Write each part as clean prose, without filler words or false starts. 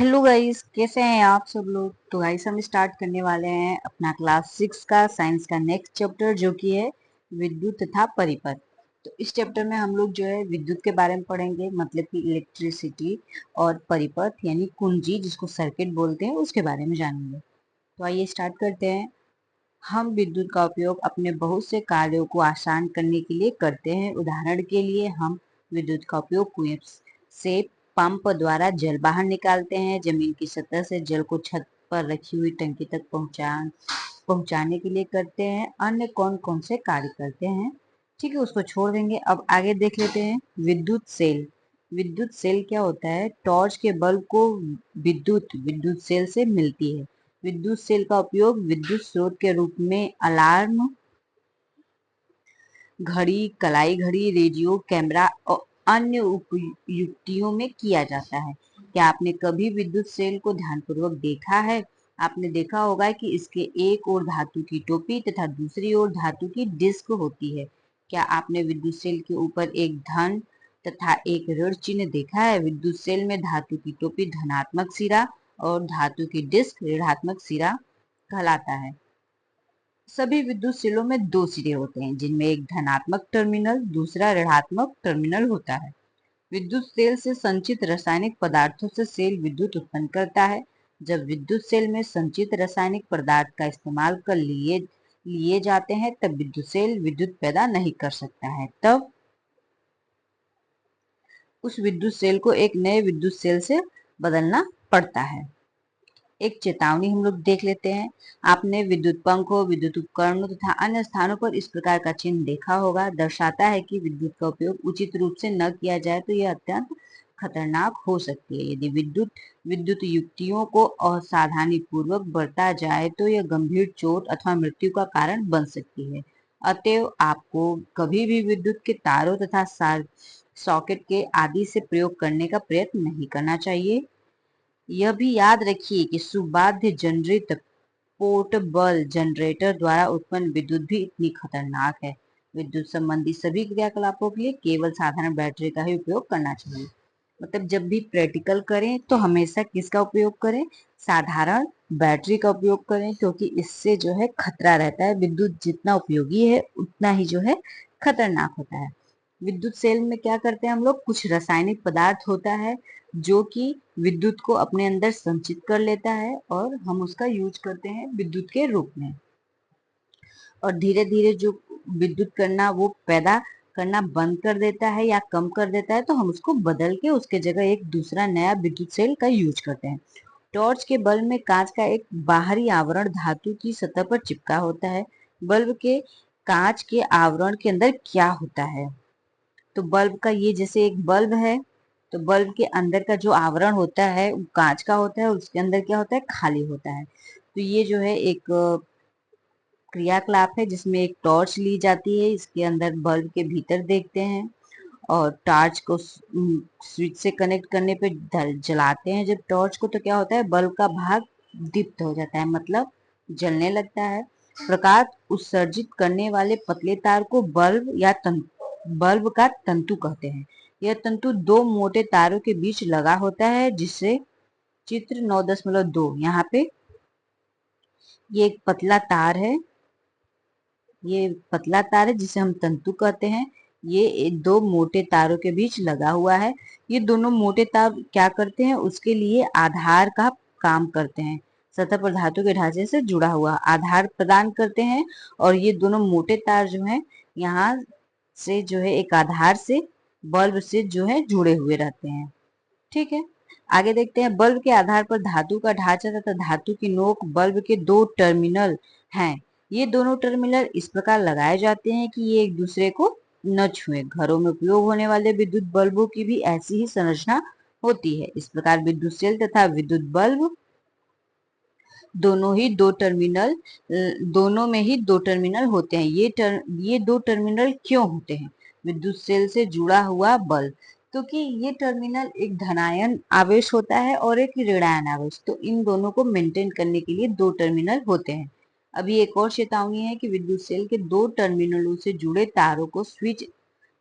Hello guys, कैसे हैं आप सब लोग। तो गाइस हम स्टार्ट करने वाले हैं अपना क्लास 6 का साइंस का नेक्स्ट चैप्टर, जो कि है विद्युत तथा परिपथ। तो इस चैप्टर में हम लोग जो है विद्युत के बारे में पढ़ेंगे, मतलब कि इलेक्ट्रिसिटी, और परिपथ यानी कुंजी जिसको सर्किट बोलते हैं उसके बारे में जानेंगे। तो आइए स्टार्ट करते हैं। हम विद्युत का उपयोग अपने बहुत से कार्यों को आसान करने के लिए करते हैं। उदाहरण के लिए हम विद्युत का उपयोग कुएं से पंप द्वारा जल बाहर निकालते हैं, जमीन की सतह से जल को छत पर रखी हुई टंकी तक पहुंचाने के लिए करते हैं। अन्य कौन कौन से कार्य करते हैं, ठीक है, उसको छोड़ देंगे। अब आगे देख लेते हैं विद्युत सेल। विद्युत सेल क्या होता है? टॉर्च के बल्ब को विद्युत विद्युत सेल से मिलती है। विद्युत सेल का उपयोग विद्युत स्रोत के रूप में अलार्म, घड़ी, कलाई घड़ी, रेडियो, कैमरा और अन्य उपयुक्तियों में किया जाता है। क्या आपने कभी विद्युत सेल को ध्यानपूर्वक देखा है? आपने देखा होगा कि इसके एक ओर धातु की टोपी तथा दूसरी ओर धातु की डिस्क होती है। क्या आपने विद्युत सेल के ऊपर एक धन तथा एक ऋण चिन्ह देखा है? विद्युत सेल में धातु की टोपी धनात्मक सिरा और धातु की डिस्क ऋणात्मक सिरा कहलाता है। सभी विद्युत सेलों में दो सिरे होते हैं, जिनमें एक धनात्मक टर्मिनल दूसरा ऋणात्मक टर्मिनल होता है। विद्युत सेल से संचित रासायनिक पदार्थों से सेल विद्युत उत्पन्न करता है। जब विद्युत सेल में संचित रासायनिक पदार्थ का इस्तेमाल कर लिए लिए जाते हैं, तब विद्युत सेल विद्युत पैदा नहीं कर सकता है। तब उस विद्युत सेल को एक नए विद्युत सेल से बदलना पड़ता है। एक चेतावनी हम लोग देख लेते हैं। आपने विद्युत पंखों, विद्युत उपकरणों तथा अन्य स्थानों पर इस प्रकार का चिन्ह देखा होगा। दर्शाता है कि विद्युत का उपयोग उचित रूप से न किया जाए तो यह अत्यंत खतरनाक हो सकती है। यदि विद्युत विद्युत युक्तियों को असावधानी पूर्वक बरता जाए तो यह गंभीर चोट अथवा मृत्यु का कारण बन सकती है। अतएव आपको कभी भी विद्युत के तारों तथा सॉकेट के आदि से प्रयोग करने का प्रयत्न नहीं करना चाहिए। यह भी याद रखिए कि सुबाध्य जनरेटर पोर्टेबल जनरेटर द्वारा उत्पन्न विद्युत भी इतनी खतरनाक है। विद्युत संबंधी सभी क्रियाकलापों के लिए केवल साधारण बैटरी का ही उपयोग करना चाहिए। मतलब जब भी प्रैक्टिकल करें तो हमेशा किसका उपयोग करें? साधारण बैटरी का उपयोग करें, क्योंकि इससे जो है खतरा रहता है। विद्युत जितना उपयोगी है उतना ही जो है खतरनाक होता है। विद्युत सेल में क्या करते हैं हम लोग? कुछ रासायनिक पदार्थ होता है जो कि विद्युत को अपने अंदर संचित कर लेता है और हम उसका यूज करते हैं विद्युत के रूप में। और धीरे धीरे जो विद्युत करना वो पैदा करना बंद कर देता है या कम कर देता है, तो हम उसको बदल के उसके जगह एक दूसरा नया विद्युत सेल का यूज करते हैं। टॉर्च के बल्ब में कांच का एक बाहरी आवरण धातु की सतह पर चिपका होता है। बल्ब के कांच के आवरण के अंदर क्या होता है? तो बल्ब का ये जैसे एक बल्ब है, तो बल्ब के अंदर का जो आवरण होता है वो कांच का होता है, उसके अंदर क्या होता है? खाली होता है। तो ये जो है एक क्रियाकलाप है जिसमें एक टॉर्च ली जाती है, इसके अंदर बल्ब के भीतर देखते हैं और टॉर्च को स्विच से कनेक्ट करने पे जलाते हैं जब टॉर्च को, तो क्या होता है? बल्ब का भाग दीप्त हो जाता है, मतलब जलने लगता है। प्रकाश उत्सर्जित करने वाले पतले तार को बल्ब का तंतु कहते हैं। यह तंतु दो मोटे तारों के बीच लगा होता है, जिससे चित्र 9.2 यहाँ पे ये एक पतला तार है, ये पतला तार है जिसे हम तंतु कहते हैं। ये दो मोटे तारों के बीच लगा हुआ है। ये दोनों मोटे तार क्या करते हैं? उसके लिए आधार का काम करते हैं। सतह पर धातु के ढांचे से जुड़ा हुआ आधार प्रदान करते हैं। और ये दोनों मोटे तार जो है यहाँ से जो है एक आधार से बल्ब से जो है जुड़े हुए रहते हैं। ठीक है, आगे देखते हैं। बल्ब के आधार पर धातु का ढांचा तथा धातु की नोक बल्ब के दो टर्मिनल हैं। ये दोनों टर्मिनल इस प्रकार लगाए जाते हैं कि ये एक दूसरे को न छुएं। घरों में उपयोग होने वाले विद्युत बल्बों की भी ऐसी ही संरचना होती है। इस प्रकार विद्युत सेल तथा विद्युत बल्ब दोनों में ही दो टर्मिनल होते हैं। ये दो टर्मिनल क्यों होते हैं? विद्युत सेल से जुड़ा हुआ बल्ब, क्योंकि ये टर्मिनल एक धनायन आवेश होता है और एक ऋणायन आवेश, तो इन दोनों को मेंटेन करने के लिए दो टर्मिनल होते हैं। अभी एक और चेतावनी है कि विद्युत सेल के दो टर्मिनलों से जुड़े तारों को स्विच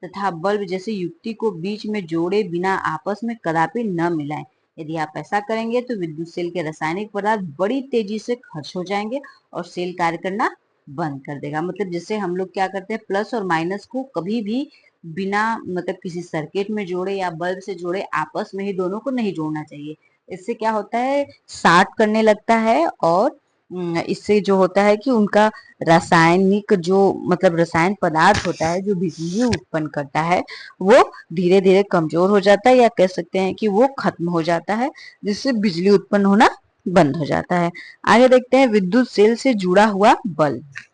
तथा बल्ब जैसे युक्ति को बीच में जोड़े बिना आपस में कदापि न मिलाएं। यदि आप ऐसा करेंगे तो विद्युत सेल के रासायनिक पदार्थ बड़ी तेजी से खर्च हो जाएंगे और सेल कार्य करना बंद कर देगा। मतलब जैसे हम लोग क्या करते हैं, प्लस और माइनस को कभी भी बिना मतलब किसी सर्किट में जोड़े या बल्ब से जोड़े आपस में ही दोनों को नहीं जोड़ना चाहिए। इससे क्या होता है, शॉर्ट करने लगता है और इससे जो होता है कि उनका रासायनिक जो मतलब रसायन पदार्थ होता है जो बिजली उत्पन्न करता है वो धीरे धीरे कमजोर हो जाता है, या कह सकते हैं कि वो खत्म हो जाता है, जिससे बिजली उत्पन्न होना बंद हो जाता है। आगे देखते हैं विद्युत सेल से जुड़ा हुआ बल्ब।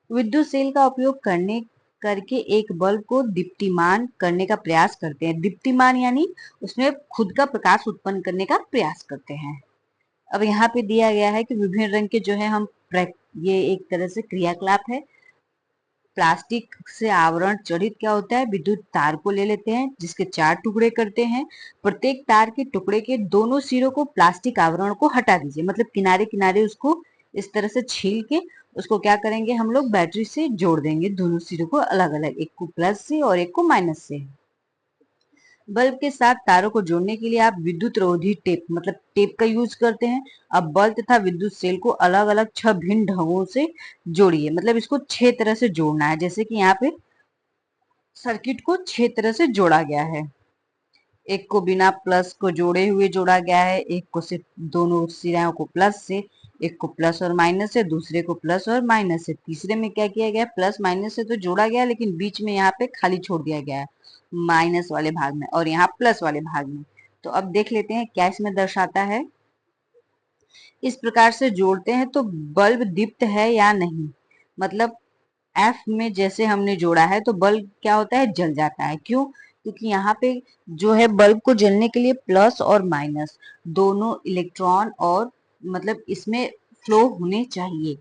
विद्युत सेल का उपयोग करने करके एक बल्ब को दीप्तिमान करने का प्रयास करते हैं। दीप्तिमान यानी उसमें खुद का प्रकाश उत्पन्न करने का प्रयास करते हैं। अब यहाँ पे दिया गया है कि विभिन्न रंग के जो है ये एक तरह से क्रियाकलाप है। प्लास्टिक से आवरण जड़ित क्या होता है, विद्युत तार को ले लेते हैं जिसके 4 टुकड़े करते हैं। प्रत्येक तार के टुकड़े के दोनों सिरों को प्लास्टिक आवरण को हटा दीजिए, मतलब किनारे किनारे उसको इस तरह से छील के उसको क्या करेंगे, हम लोग बैटरी से जोड़ देंगे दोनों सिरों को अलग अलग, एक को प्लस से और एक को माइनस से। बल्ब के साथ तारों को जोड़ने के लिए आप विद्युत रोधी टेप मतलब टेप का यूज करते हैं। अब बल्ब तथा विद्युत सेल को अलग अलग 6 भिन्न ढंगों से जोड़िए, मतलब इसको 6 तरह से जोड़ना है। जैसे कि यहाँ पे सर्किट को 6 तरह से जोड़ा गया है। एक को बिना प्लस को जोड़े हुए जोड़ा गया है, एक को सिर्फ दोनों सिराओं को प्लस से, एक को प्लस और माइनस से, दूसरे को प्लस और माइनस से, तीसरे में क्या किया गया, प्लस माइनस से तो जोड़ा गया लेकिन बीच में यहाँ पे खाली छोड़ दिया गया है माइनस वाले भाग में और यहाँ प्लस वाले भाग में। तो अब देख लेते हैं क्या इसमें दर्शाता है। इस प्रकार से जोड़ते हैं तो बल्ब दीप्त है या नहीं, मतलब एफ में जैसे हमने जोड़ा है तो बल्ब क्या होता है, जल जाता है। क्यों? क्योंकि यहाँ पे जो है बल्ब को जलने के लिए प्लस और माइनस दोनों इलेक्ट्रॉन और मतलब इसमें फ्लो होने चाहिए।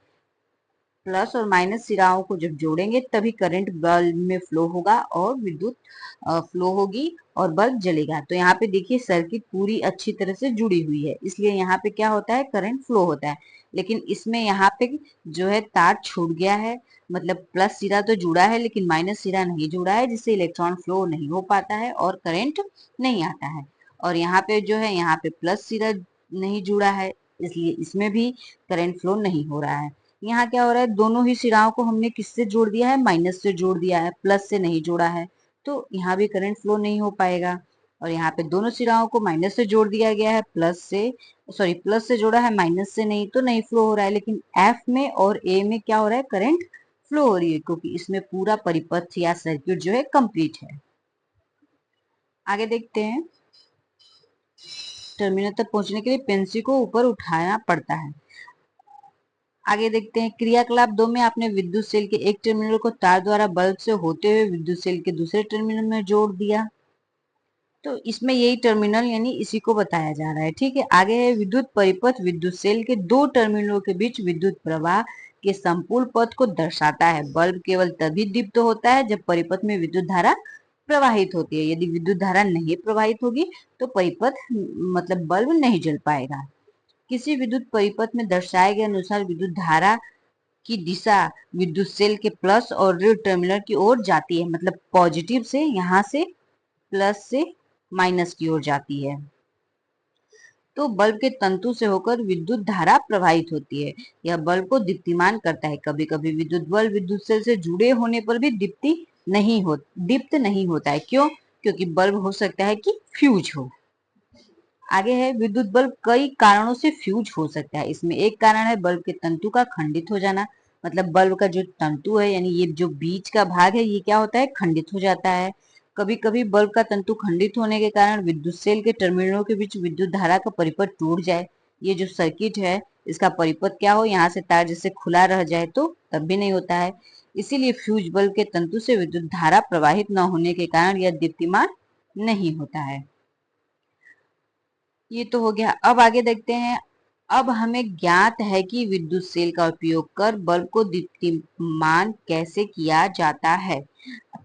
प्लस और माइनस सिराओं को जब जोड़ेंगे तभी करंट बल्ब में फ्लो होगा और विद्युत फ्लो होगी और बल्ब जलेगा। तो यहाँ पे देखिए सर्किट पूरी अच्छी तरह से जुड़ी हुई है, इसलिए यहाँ पे क्या होता है, करंट फ्लो होता है। लेकिन इसमें यहाँ पे जो है तार छूट गया है, मतलब प्लस सिरा तो जुड़ा है लेकिन माइनस सिरा नहीं जुड़ा है, जिससे इलेक्ट्रॉन फ्लो नहीं हो पाता है और करंट नहीं आता है। और यहाँ पे जो है यहाँ पे प्लस सिरा नहीं जुड़ा है, इसलिए इसमें भी करंट फ्लो नहीं हो रहा है। यहाँ क्या हो रहा है, दोनों ही सिराओं को हमने किससे जोड़ दिया है, माइनस से जोड़ दिया है, प्लस से नहीं जोड़ा है, तो यहाँ भी करंट फ्लो नहीं हो पाएगा। और यहाँ पे दोनों सिराओं को माइनस से जोड़ दिया गया है, प्लस से जोड़ा है, माइनस से नहीं, तो नहीं फ्लो हो रहा है। लेकिन एफ में और ए में क्या हो रहा है, करंट फ्लो हो रही है, क्योंकि इसमें पूरा परिपथ या सर्किट जो है कंप्लीट है। आगे देखते हैं, टर्मिनल तक पहुंचने के लिए पेंसिल को ऊपर उठाना पड़ता है। आगे देखते हैं, क्रियाकलाप 2 में आपने विद्युत सेल के एक टर्मिनल को तार द्वारा बल्ब से होते हुए विद्युत सेल के दूसरे टर्मिनल में जोड़ दिया। तो इसमें यही टर्मिनल यानी इसी को बताया जा रहा है। ठीक है, आगे है विद्युत परिपथ विद्युत सेल के दो टर्मिनलों के बीच विद्युत प्रवाह के संपूर्ण पथ को दर्शाता है। बल्ब केवल तभी दीप्त होता है जब परिपथ में विद्युत धारा प्रवाहित होती है। यदि विद्युत धारा नहीं प्रवाहित होगी तो परिपथ मतलब बल्ब नहीं जल पाएगा। किसी विद्युत परिपथ में दर्शाए गए अनुसार विद्युत धारा की दिशा विद्युत सेल के प्लस और ऋण टर्मिनल की ओर जाती है, मतलब पॉजिटिव से यहाँ से प्लस से माइनस की ओर जाती है। तो बल्ब के तंतु से होकर विद्युत धारा प्रवाहित होती है। यह बल्ब को दीप्तिमान करता है। कभी कभी विद्युत बल्ब विद्युत सेल से जुड़े होने पर भी दीप्त नहीं होता है। क्यों? क्योंकि बल्ब हो सकता है कि फ्यूज हो। आगे है, विद्युत बल्ब कई कारणों से फ्यूज हो सकता है। इसमें एक कारण है बल्ब के तंतु का खंडित हो जाना, मतलब बल्ब का जो तंतु है यानी ये जो बीच का भाग है ये क्या होता है, खंडित हो जाता है। कभी कभी बल्ब का तंतु खंडित होने के कारण विद्युत सेल के टर्मिनलों के बीच विद्युत धारा का परिपथ टूट जाए। ये जो सर्किट है इसका परिपथ क्या हो, यहाँ से तार जैसे खुला रह जाए तो तब भी नहीं होता है। इसीलिए फ्यूज बल्ब के तंतु से विद्युत धारा प्रवाहित न होने के कारण यह दीप्तिमान नहीं होता है। ये तो हो गया। अब आगे देखते हैं, अब हमें ज्ञात है कि विद्युत सेल का उपयोग कर बल्ब को दीप्तिमान कैसे किया जाता है।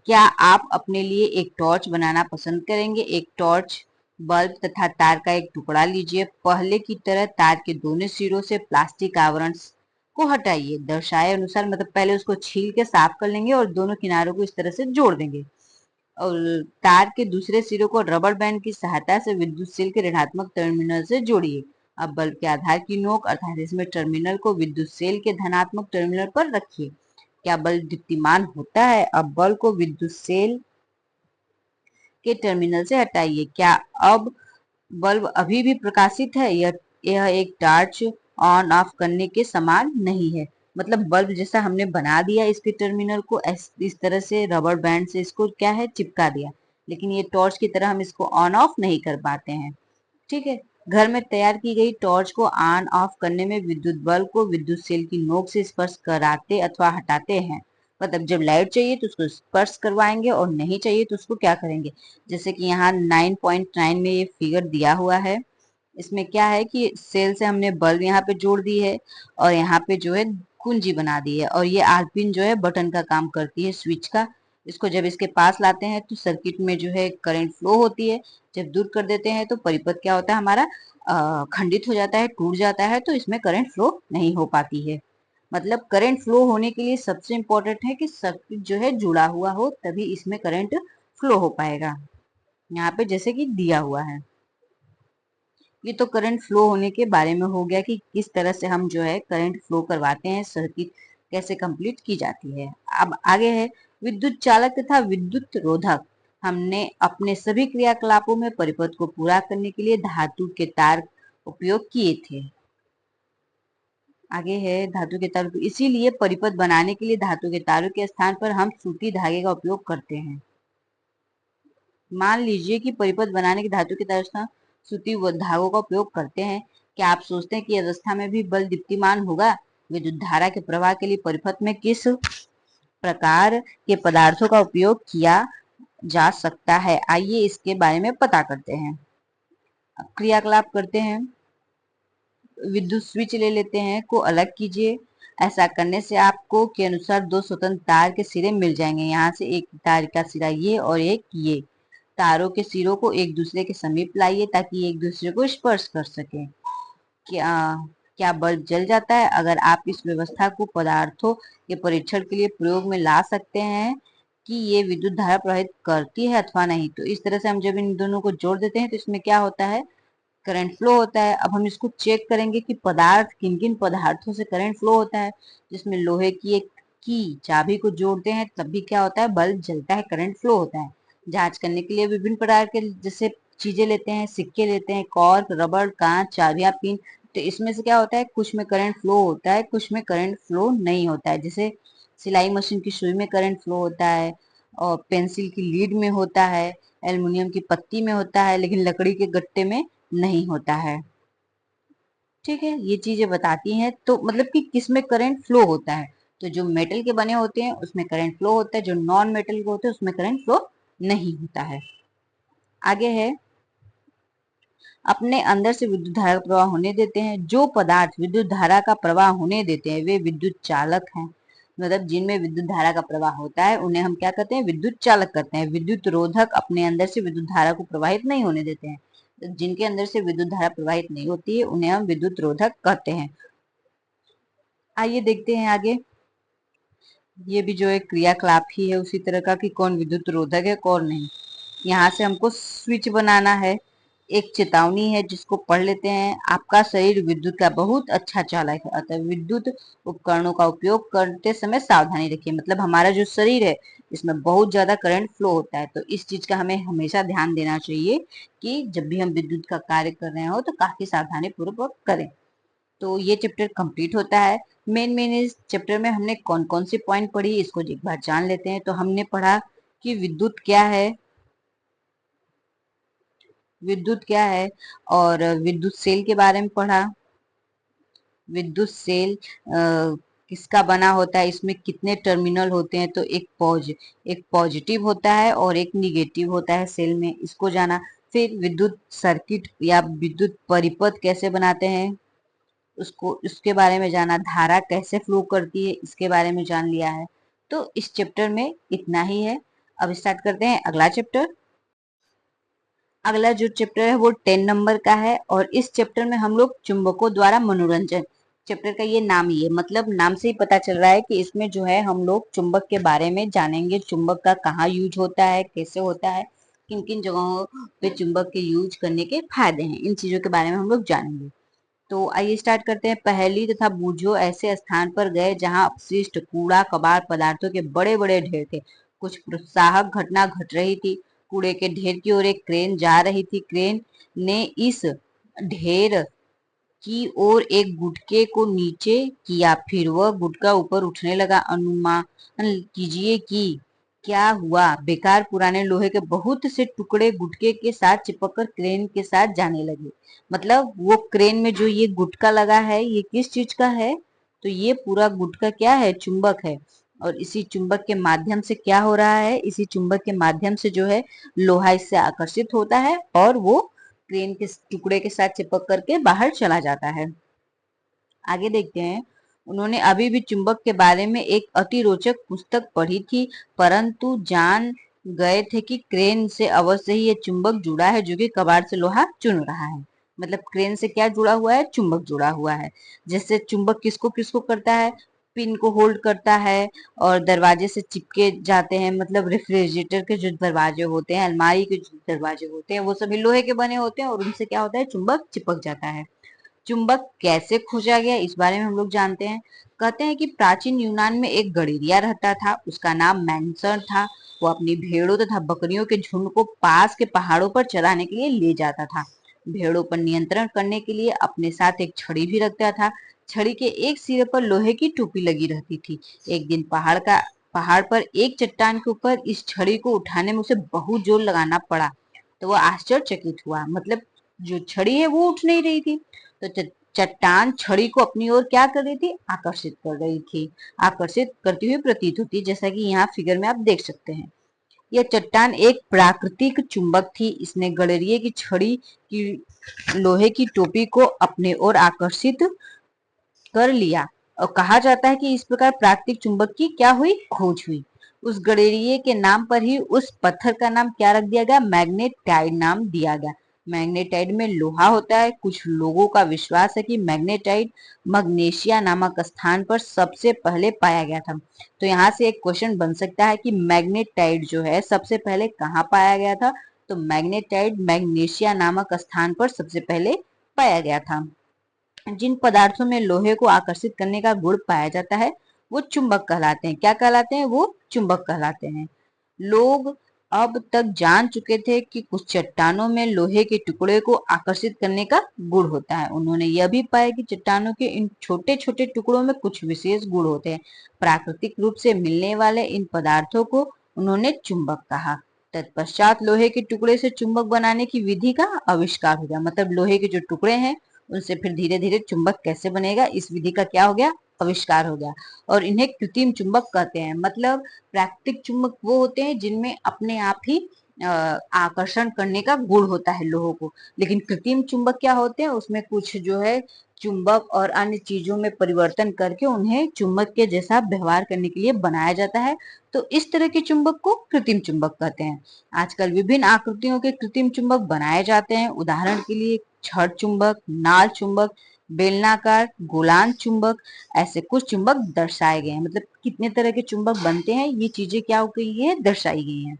क्या आप अपने लिए एक टॉर्च बनाना पसंद करेंगे? एक टॉर्च, बल्ब तथा तार का एक टुकड़ा लीजिए। पहले की तरह तार के दोनों सिरों से प्लास्टिक आवरण को हटाइए। दर्शाए अनुसार, मतलब पहले उसको छील के साफ कर लेंगे और दोनों किनारों को इस तरह से जोड़ देंगे। और तार के दूसरे सिरे को रबर बैंड की सहायता से विद्युत सेल के ऋणात्मक टर्मिनल से जोड़िए। अब बल्ब के आधार की नोक अर्थात इसमें टर्मिनल को विद्युत सेल के धनात्मक टर्मिनल पर रखिए। क्या बल्ब दीप्तिमान होता है? अब बल्ब को विद्युत सेल के टर्मिनल से हटाइए। क्या अब बल्ब अभी भी प्रकाशित है? यह एक टार्च ऑन ऑफ करने के समान नहीं है। मतलब बल्ब जैसा हमने बना दिया इसके टर्मिनल को, इस तरह से रबर बैंड से इसको क्या है चिपका दिया, लेकिन ये टॉर्च की तरह हम इसको ऑन ऑफ नहीं कर पाते हैं। ठीक है। घर में तैयार की गई टॉर्च को ऑन ऑफ करने में विद्युत बल्ब को विद्युत सेल की नोक से स्पर्श कराते अथवा हटाते हैं। मतलब जब लाइट चाहिए तो उसको स्पर्श करवाएंगे और नहीं चाहिए तो उसको क्या करेंगे। जैसे कि यहाँ 9.9 में ये फिगर दिया हुआ है। इसमें क्या है कि सेल से हमने बल्ब यहाँ पे जोड़ दी है और यहाँ पे जो है कुंजी बना दी है, और ये आर पिन जो है बटन का काम करती है स्विच का। इसको जब इसके पास लाते हैं तो सर्किट में जो है करंट फ्लो होती है। जब दूर कर देते हैं तो परिपथ क्या होता है हमारा खंडित हो जाता है, टूट जाता है, तो इसमें करंट फ्लो नहीं हो पाती है। मतलब करंट फ्लो होने के लिए सबसे इम्पोर्टेंट है कि सर्किट जो है जुड़ा हुआ हो, तभी इसमें करंट फ्लो हो पाएगा। यहाँ पे जैसे कि दिया हुआ है। ये तो करंट फ्लो होने के बारे में हो गया कि किस तरह से हम जो है करंट फ्लो करवाते हैं, सर्किट कैसे कंप्लीट की जाती है। अब आगे है विद्युत चालक तथा विद्युत रोधक। हमने अपने सभी क्रियाकलापों में परिपथ को पूरा करने के लिए धातु के तार उपयोग किए थे। आगे है धातु के तार, इसीलिए परिपथ बनाने के लिए धातु के तारों के स्थान पर हम सूती धागे का उपयोग करते हैं। मान लीजिए कि परिपथ बनाने की धातु के तरह सूती धागों का उपयोग करते हैं। क्या आप सोचते हैं कि अवस्था में भी बल्ब दीप्तिमान होगा? विद्युत धारा के प्रवाह के लिए परिपथ में किस प्रकार के पदार्थों का उपयोग किया जा सकता है? आइए इसके बारे में पता करते हैं। क्रियाकलाप करते हैं। विद्युत स्विच ले लेते हैं, को अलग कीजिए। ऐसा करने से आपको के अनुसार दो स्वतंत्र तार के सिरे मिल जाएंगे। यहाँ से एक तार का सिरा ये और एक ये। तारों के सिरों को एक दूसरे के समीप लाइए ताकि एक दूसरे को स्पर्श कर सके। क्या क्या बल्ब जल जाता है? अगर आप इस व्यवस्था को पदार्थों के परीक्षण के लिए प्रयोग में ला सकते हैं कि ये विद्युत धारा प्रवाहित करती है अथवा नहीं। तो इस तरह से हम जब इन दोनों को जोड़ देते हैं तो इसमें क्या होता है, करंट फ्लो होता है। अब हम इसको चेक करेंगे कि पदार्थ किन किन पदार्थों से करंट फ्लो होता है। जिसमें लोहे की एक की चाबी को जोड़ते हैं तब भी क्या होता है, बल्ब जलता है, करंट फ्लो होता है। जांच करने के लिए विभिन्न प्रकार के जैसे चीजें लेते हैं, सिक्के लेते हैं, कॉर्क, रबड़, कांच, चाबियां, पिन। तो इसमें से क्या होता है, कुछ में करंट फ्लो होता है, कुछ में करंट फ्लो नहीं होता है। जैसे सिलाई मशीन की सुई में करंट फ्लो होता है, और पेंसिल की लीड में होता है, एल्युमिनियम की पत्ती में होता है, लेकिन लकड़ी के गट्टे में नहीं होता है। ठीक है, ये चीजें बताती हैं तो मतलब कि किस में करंट फ्लो होता है। तो जो मेटल के बने होते हैं उसमें करंट फ्लो होता है, जो नॉन मेटल के होते हैं उसमें करंट फ्लो नहीं होता है। आगे है अपने अंदर से विद्युत धारा का प्रवाह होने देते हैं। जो पदार्थ विद्युत धारा का प्रवाह होने देते हैं वे विद्युत चालक हैं। मतलब जिनमें विद्युत धारा का प्रवाह होता है उन्हें हम क्या कहते हैं, विद्युत चालक कहते हैं। विद्युत रोधक अपने अंदर से विद्युत धारा को प्रवाहित नहीं होने देते हैं। तो जिनके अंदर से विद्युत धारा प्रवाहित नहीं होती है उन्हें हम विद्युत रोधक कहते हैं। आइए देखते हैं आगे। ये भी जो एक क्रियाकलाप ही है उसी तरह का कि कौन विद्युत रोधक है कौन नहीं। यहाँ से हमको स्विच बनाना है। एक चेतावनी है जिसको पढ़ लेते हैं। आपका शरीर विद्युत का बहुत अच्छा चालक है, अतः विद्युत उपकरणों का उपयोग करते समय सावधानी रखिए। मतलब हमारा जो शरीर है इसमें बहुत ज्यादा करंट फ्लो होता है, तो इस चीज का हमें हमेशा ध्यान देना चाहिए कि जब भी हम विद्युत का कार्य कर रहे हो तो काफी सावधानी पूर्वक करें। तो ये चैप्टर कंप्लीट होता है। मेन इस चैप्टर में हमने कौन कौन सी पॉइंट पढ़ी इसको एक बार जान लेते हैं। तो हमने पढ़ा कि विद्युत क्या है, विद्युत क्या है, और विद्युत सेल के बारे में पढ़ा। विद्युत सेल किसका बना होता है, इसमें कितने टर्मिनल होते हैं। तो एक पॉजिटिव होता है और एक निगेटिव होता है सेल में, इसको जाना। फिर विद्युत सर्किट या विद्युत परिपथ कैसे बनाते हैं उसको, इसके बारे में जाना। धारा कैसे फ्लो करती है इसके बारे में जान लिया है। तो इस चैप्टर में इतना ही है। अब स्टार्ट करते हैं अगला चैप्टर। अगला जो चैप्टर है वो 10 नंबर का है, और इस चैप्टर में हम लोग चुंबकों द्वारा मनोरंजन, चैप्टर का ये नाम ही है, मतलब नाम से ही पता चल रहा है कि इसमें जो है हम लोग चुंबक के बारे में जानेंगे, चुंबक का कहाँ यूज होता है, कैसे होता है, किन किन जगहों पे चुंबक के यूज करने के फायदे हैं, इन चीजों के बारे में हम लोग जानेंगे। तो आइए स्टार्ट करते हैं। पहेली तथा बूझो ऐसे स्थान पर गए जहां अपशिष्ट कूड़ा कबाड़ पदार्थों के बड़े बड़े ढेर थे। कुछ प्रोत्साहक घटना घट रही थी। कूड़े के ढेर की ओर एक क्रेन जा रही थी। क्रेन ने इस ढेर की ओर एक गुटके को नीचे किया, फिर वह गुटका ऊपर उठने लगा। अनुमान कीजिए कि क्या हुआ। बेकार पुराने लोहे के बहुत से टुकड़े गुटके के साथ चिपककर क्रेन के साथ जाने लगे। मतलब वो क्रेन में जो ये गुटका लगा है, ये किस चीज का है? तो ये पूरा गुटका क्या है? चुंबक है। और इसी चुंबक के माध्यम से क्या हो रहा है? इसी चुंबक के माध्यम से जो है लोहा इससे आकर्षित होता है और वो क्रेन के टुकड़े के साथ चिपक करके बाहर चला जाता है। आगे देखते हैं। उन्होंने अभी भी चुंबक के बारे में एक अति रोचक पुस्तक पढ़ी थी, परंतु जान गए थे कि क्रेन से अवश्य ही ये चुंबक जुड़ा है जो कि कबाड़ से लोहा चुन रहा है। मतलब क्रेन से क्या जुड़ा हुआ है? चुंबक जुड़ा हुआ है। जैसे चुंबक किसको किसको करता है? पिन को होल्ड करता है और दरवाजे से चिपके जाते हैं। मतलब रेफ्रिजरेटर के जो दरवाजे होते हैं, अलमारी के जो दरवाजे होते हैं, वो सभी लोहे के बने होते हैं और उनसे क्या होता है? चुंबक चिपक जाता है। चुंबक कैसे खोजा गया, इस बारे में हम लोग जानते हैं। कहते हैं कि प्राचीन यूनान में एक गडेरिया रहता था, उसका नाम मैंसर था। वो अपनी भेड़ों तथा बकरियों के झुंड को पास के पहाड़ों पर चराने के लिए ले जाता था। भेड़ों पर नियंत्रण करने के लिए अपने साथ एक छड़ी भी रखता था। छड़ी के एक सिरे पर लोहे की टोपी लगी रहती थी। एक दिन पहाड़ पर एक चट्टान के ऊपर इस छड़ी को उठाने में उसे बहुत जोर लगाना पड़ा। तो वो आश्चर्यचकित हुआ। मतलब जो छड़ी है वो उठ नहीं रही थी। तो चट्टान छड़ी को अपनी ओर क्या कर रही थी? आकर्षित कर रही थी। आकर्षित करती हुई प्रतीत होती, जैसा कि यहाँ फिगर में आप देख सकते हैं। यह चट्टान एक प्राकृतिक चुंबक थी। इसने गडरिये की छड़ी की लोहे की टोपी को अपने ओर आकर्षित कर लिया और कहा जाता है कि इस प्रकार प्राकृतिक चुंबक की क्या हुई? खोज हुई। उस गडेरिये के नाम पर ही उस पत्थर का नाम क्या रख दिया गया? मैग्नेटाइट नाम दिया गया। मैग्नेटाइट में लोहा होता है। कुछ लोगों का विश्वास है कि मैग्नेटाइट मग्नेशिया नामक स्थान पर सबसे पहले पाया गया था। तो यहाँ से एक क्वेश्चन बन सकता है कि मैग्नेटाइट जो है सबसे पहले कहाँ पाया गया था? तो मैग्नेटाइट मैग्नेशिया नामक स्थान पर सबसे पहले पाया गया था। जिन पदार्थों में लोहे को आकर्षित करने का गुण पाया जाता है वो चुंबक कहलाते हैं। क्या कहलाते हैं? वो चुंबक कहलाते हैं। लोग अब तक जान चुके थे कि कुछ चट्टानों में लोहे के टुकड़े को आकर्षित करने का गुण होता है। उन्होंने यह भी पाया कि चट्टानों के इन छोटे छोटे टुकड़ों में कुछ विशेष गुण होते हैं। प्राकृतिक रूप से मिलने वाले इन पदार्थों को उन्होंने चुंबक कहा। तत्पश्चात लोहे के टुकड़े से चुंबक बनाने की विधि का आविष्कार हो गया। मतलब लोहे के जो टुकड़े हैं उनसे फिर धीरे धीरे चुंबक कैसे बनेगा, इस विधि का क्या हो गया? आविष्कार हो गया। और इन्हें कृत्रिम चुंबक कहते हैं। मतलब प्राकृतिक चुंबक वो होते हैं जिनमें अपने आप ही आकर्षण करने का गुण होता है लोगों को। लेकिन कृत्रिम चुंबक क्या होते हैं? उसमें कुछ जो है चुंबक और अन्य चीजों में परिवर्तन करके उन्हें चुंबक के जैसा व्यवहार करने के लिए बनाया जाता है। तो इस तरह के चुंबक को कृत्रिम चुंबक कहते हैं। आजकल विभिन्न आकृतियों के कृत्रिम चुंबक बनाए जाते हैं। उदाहरण के लिए छड़ चुंबक, नाल चुंबक, बेलनाकार, गोलान चुंबक, ऐसे कुछ चुंबक दर्शाए गए हैं। मतलब कितने तरह के चुंबक बनते हैं, ये चीजें क्या हो गई है? दर्शाई गई हैं।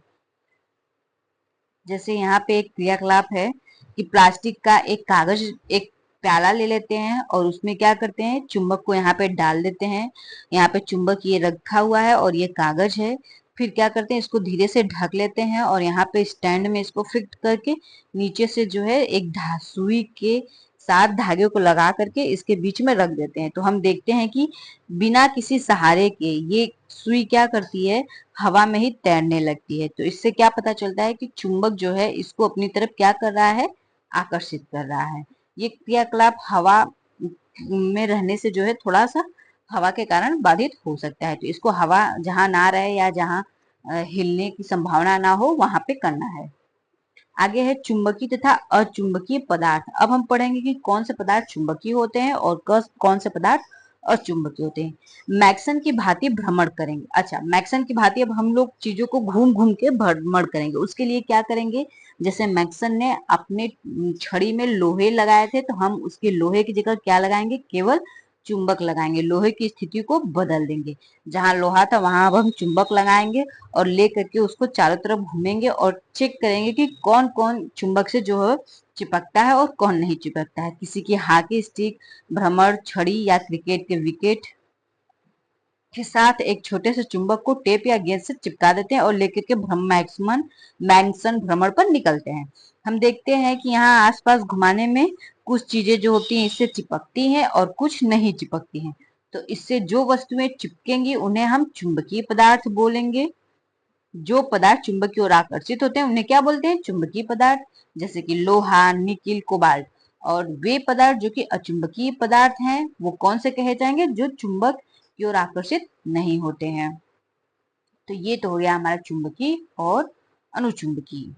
जैसे यहाँ पे एक क्रियाकलाप है कि प्लास्टिक का एक प्याला ले लेते हैं और उसमें क्या करते हैं? चुंबक को यहाँ पे डाल देते हैं। यहाँ पे चुंबक ये रखा हुआ है और ये कागज है। फिर क्या करते हैं? इसको धीरे से ढक लेते हैं और यहाँ पे स्टैंड में इसको फिट करके नीचे से जो है एक सुई के साथ धागे को लगा करके इसके बीच में रख देते हैं। तो हम देखते हैं कि बिना किसी सहारे के ये सुई क्या करती है? हवा में ही तैरने लगती है। तो इससे क्या पता चलता है कि चुंबक जो है इसको अपनी तरफ क्या कर रहा है? आकर्षित कर रहा है। ये क्रियाकलाप हवा में रहने से जो है थोड़ा सा हवा के कारण बाधित हो सकता है। तो इसको हवा जहां ना रहे या जहां हिलने की संभावना ना हो वहां पे करना है। आगे है चुंबकीय तथा अचुंबकीय पदार्थ। अब हम पढ़ेंगे कि कौन से पदार्थ चुंबकीय होते हैं और कौन से पदार्थ अचुंबकीय होते हैं। मैक्सन की भांति भ्रमण करेंगे। अच्छा, मैक्सन की भांति अब हम लोग चीजों को घूम घूम के भ्रमण करेंगे। उसके लिए क्या करेंगे? जैसे मैक्सन ने अपने छड़ी में लोहे लगाए थे तो हम उसके लोहे की जगह क्या लगाएंगे? केवल चुंबक लगाएंगे, लोहे की स्थिति को बदल देंगे। जहां लोहा था वहां अब हम चुंबक लगाएंगे और ले करके उसको चारों तरफ घूमेंगे और चेक करेंगे कि कौन कौन चुंबक से जो है चिपकता है और कौन नहीं चिपकता है। किसी की हॉकी स्टिक, भ्रमर, छड़ी या क्रिकेट के विकेट के साथ एक छोटे से चुंबक को टेप या गेंद से चिपका देते हैं और लेकर के मैनसन भ्रमण पर निकलते हैं। हम देखते हैं कि यहाँ आसपास घुमाने में कुछ चीजें जो होती हैं इससे चिपकती हैं और कुछ नहीं चिपकती हैं। तो इससे जो वस्तुएं चिपकेंगी उन्हें हम चुंबकीय पदार्थ बोलेंगे। जो पदार्थ चुंबक की ओर आकर्षित होते हैं उन्हें क्या बोलते हैं? चुंबकीय पदार्थ। जैसे कि लोहा, निकिल, कोबाल्ट। और वे पदार्थ जो कि अचुंबकीय पदार्थ हैं वो कौन से कहे जाएंगे? जो चुंबक की ओर आकर्षित नहीं होते हैं। तो ये तो हो गया हमारा चुंबकीय और अनुचुंबकीय।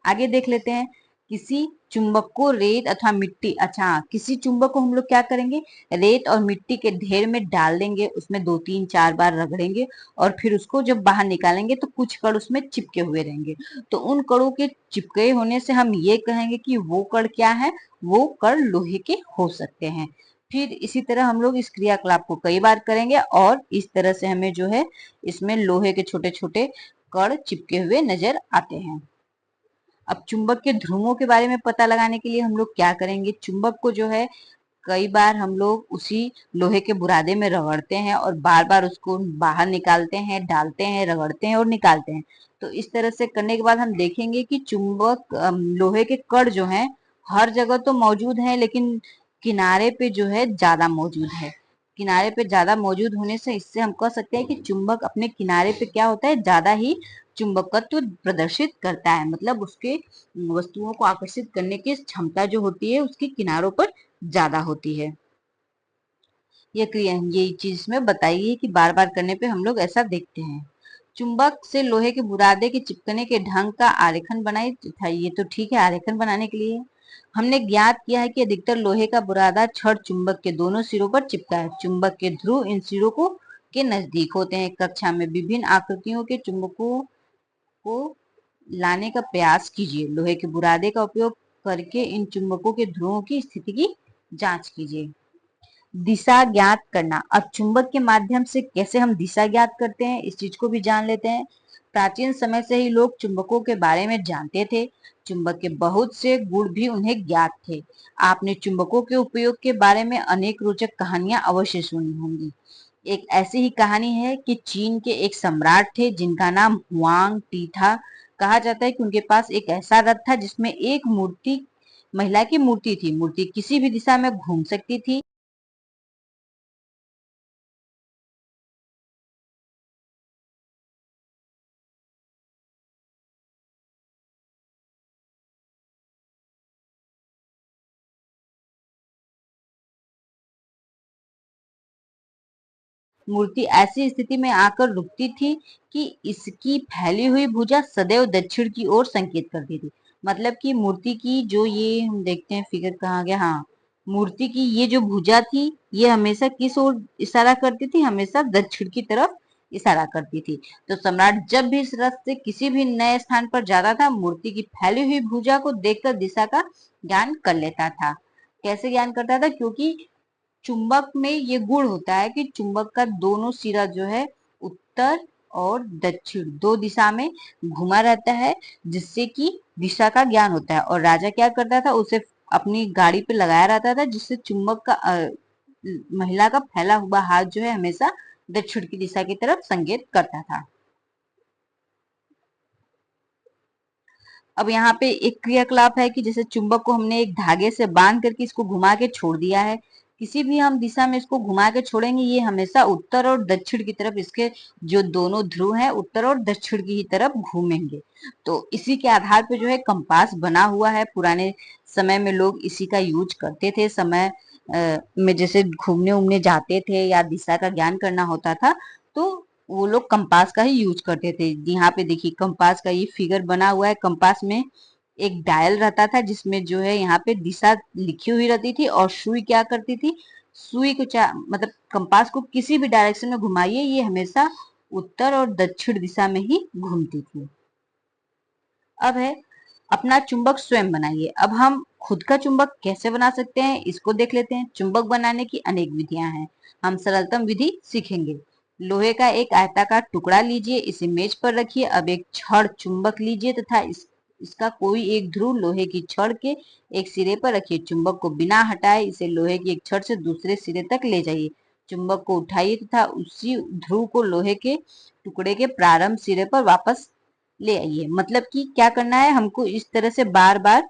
आगे देख लेते हैं। किसी चुंबक को रेत अथवा मिट्टी, अच्छा, किसी चुंबक को हम लोग क्या करेंगे? रेत और मिट्टी के ढेर में डाल देंगे, उसमें 2 3 4 बार रगड़ेंगे और फिर उसको जब बाहर निकालेंगे तो कुछ कण उसमें चिपके हुए रहेंगे। तो उन कणों के चिपके होने से हम ये कहेंगे कि वो कण क्या है? वो कण लोहे के हो सकते हैं। फिर इसी तरह हम लोग इस क्रियाकलाप को कई बार करेंगे और इस तरह से हमें जो है इसमें लोहे के छोटे छोटे कण चिपके हुए नजर आते हैं। अब चुंबक के ध्रुवों के बारे में पता लगाने के लिए हम लोग क्या करेंगे? चुंबक को जो है कई बार हम लोग उसी लोहे के बुरादे में रगड़ते हैं और बार बार उसको बाहर निकालते हैं, डालते हैं, रगड़ते हैं और निकालते हैं। तो इस तरह से करने के बाद हम देखेंगे कि चुंबक लोहे के कण जो हैं हर जगह तो मौजूद हैं लेकिन किनारे पे जो है ज्यादा मौजूद है। किनारे पे ज्यादा मौजूद होने से इससे हम कह सकते हैं कि चुंबक अपने किनारे पे क्या होता है? ज्यादा ही चुंबकत्व प्रदर्शित करता है। मतलब उसके वस्तुओं को आकर्षित करने की क्षमता जो होती है उसके किनारों पर ज्यादा होती है। ये क्रिया, ये चीज इसमें बताई है कि बार बार करने पे हम लोग ऐसा देखते हैं। चुंबक से लोहे के बुरादे के चिपकने के ढंग का आरेखन बनाई था। ये तो ठीक है, आरेखन बनाने के लिए हमने ज्ञात किया है कि अधिकतर लोहे का बुरादा छड़ चुंबक के दोनों सिरों पर चिपका है। चुंबक के ध्रुव इन सिरों को के नजदीक होते हैं। कक्षा में विभिन्न आकृतियों के चुंबकों को लाने का प्रयास कीजिए। लोहे के बुरादे का उपयोग करके इन चुंबकों के ध्रुवों की स्थिति की जांच कीजिए। दिशा ज्ञात करना। अब चुंबक के माध्यम से कैसे हम दिशा ज्ञात करते हैं इस चीज को भी जान लेते हैं। प्राचीन समय से ही लोग चुंबकों के बारे में जानते थे। चुंबक के बहुत से गुण भी उन्हें ज्ञात थे। आपने चुंबकों के उपयोग के बारे में अनेक रोचक कहानियां अवश्य सुनी होंगी। एक ऐसी ही कहानी है कि चीन के एक सम्राट थे जिनका नाम हुआंग टी था। कहा जाता है कि उनके पास एक ऐसा रथ था जिसमें एक मूर्ति, महिला की मूर्ति थी। मूर्ति किसी भी दिशा में घूम सकती थी। मूर्ति ऐसी स्थिति में आकर रुकती थी कि इसकी फैली हुई भुजा सदैव दक्षिण की ओर संकेत करती थी। मतलब कि मूर्ति की जो, ये हम देखते हैं फिगर कहाँ गया, हाँ, मूर्ति की ये जो भुजा थी ये हमेशा किस ओर इशारा करती थी? हमेशा दक्षिण की तरफ इशारा करती थी। तो सम्राट जब भी इस रथ से किसी भी नए स्थान पर जाता था मूर्ति की फैली हुई भुजा को देखकर दिशा का ज्ञान कर लेता था। कैसे ज्ञान करता था? क्योंकि चुंबक में ये गुण होता है कि चुंबक का दोनों सिरा जो है उत्तर और दक्षिण दो दिशा में घुमा रहता है, जिससे कि दिशा का ज्ञान होता है। और राजा क्या करता था? उसे अपनी गाड़ी पे लगाया रहता था जिससे चुंबक का महिला का फैला हुआ हाथ जो है हमेशा दक्षिण की दिशा की तरफ संकेत करता था। अब यहाँ पे एक क्रियाकलाप है कि जैसे चुंबक को हमने एक धागे से बांध करके इसको घुमा के छोड़ दिया है। किसी भी हम दिशा में इसको घुमा के छोड़ेंगे ये हमेशा उत्तर और दक्षिण की तरफ, इसके जो दोनों ध्रुव हैं उत्तर और दक्षिण की ही तरफ घूमेंगे। तो इसी के आधार पे जो है कंपास बना हुआ है। पुराने समय में लोग इसी का यूज करते थे। समय में जैसे घूमने उमने जाते थे या दिशा का ज्ञान करना होता था तो वो लोग कंपास का ही यूज करते थे। यहाँ पे देखिए कंपास का ये फिगर बना हुआ है। कंपास में एक डायल रहता था जिसमें जो है यहाँ पे दिशा लिखी हुई रहती थी और सुई क्या करती थी? सुई को मतलब कंपास को किसी भी डायरेक्शन में घुमाइए ये हमेशा उत्तर और दक्षिण दिशा में ही घूमती थी। अब है अपना चुंबक स्वयं बनाइए। अब हम खुद का चुंबक कैसे बना सकते हैं इसको देख लेते हैं। चुंबक बनाने की अनेक विधियां हैं। हम सरलतम विधि सीखेंगे। लोहे का एक आयताकार टुकड़ा लीजिए, इसे मेज पर रखिए। अब एक छड़ चुंबक लीजिए तथा इसका कोई एक ध्रुव लोहे की छड़ के एक सिरे पर रखिए। चुंबक को बिना हटाए इसे लोहे की एक छड़ से दूसरे सिरे तक ले जाइए। चुंबक को उठाइए तथा उसी ध्रुव को लोहे के टुकड़े के प्रारंभ सिरे पर वापस ले आइए। मतलब कि क्या करना है, हमको इस तरह से बार बार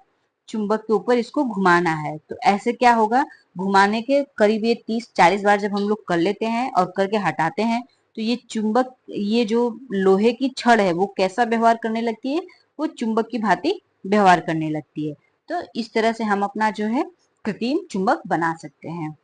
चुंबक के ऊपर इसको घुमाना है। तो ऐसे क्या होगा, घुमाने के करीब ये 30-40 बार जब हम लोग कर लेते हैं और करके हटाते हैं तो ये चुंबक, ये जो लोहे की छड़ है वो कैसा व्यवहार करने लगती है, वो चुंबक की भांति व्यवहार करने लगती है। तो इस तरह से हम अपना जो है कृत्रिम चुंबक बना सकते हैं।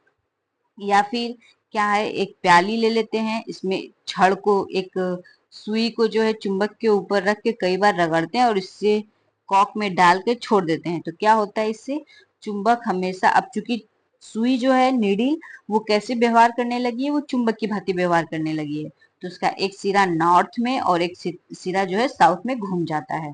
या फिर क्या है, एक प्याली ले लेते हैं, इसमें छड़ को, एक सुई को जो है चुंबक के ऊपर रख के कई बार रगड़ते हैं और इससे कॉक में डाल के छोड़ देते हैं। तो क्या होता है, इससे चुंबक हमेशा, अब चूंकि सुई जो है नीडिल वो कैसे व्यवहार करने लगी है, वो चुंबक की भांति व्यवहार करने लगी है। तो उसका एक सिरा नॉर्थ में और एक सिरा जो है साउथ में घूम जाता है।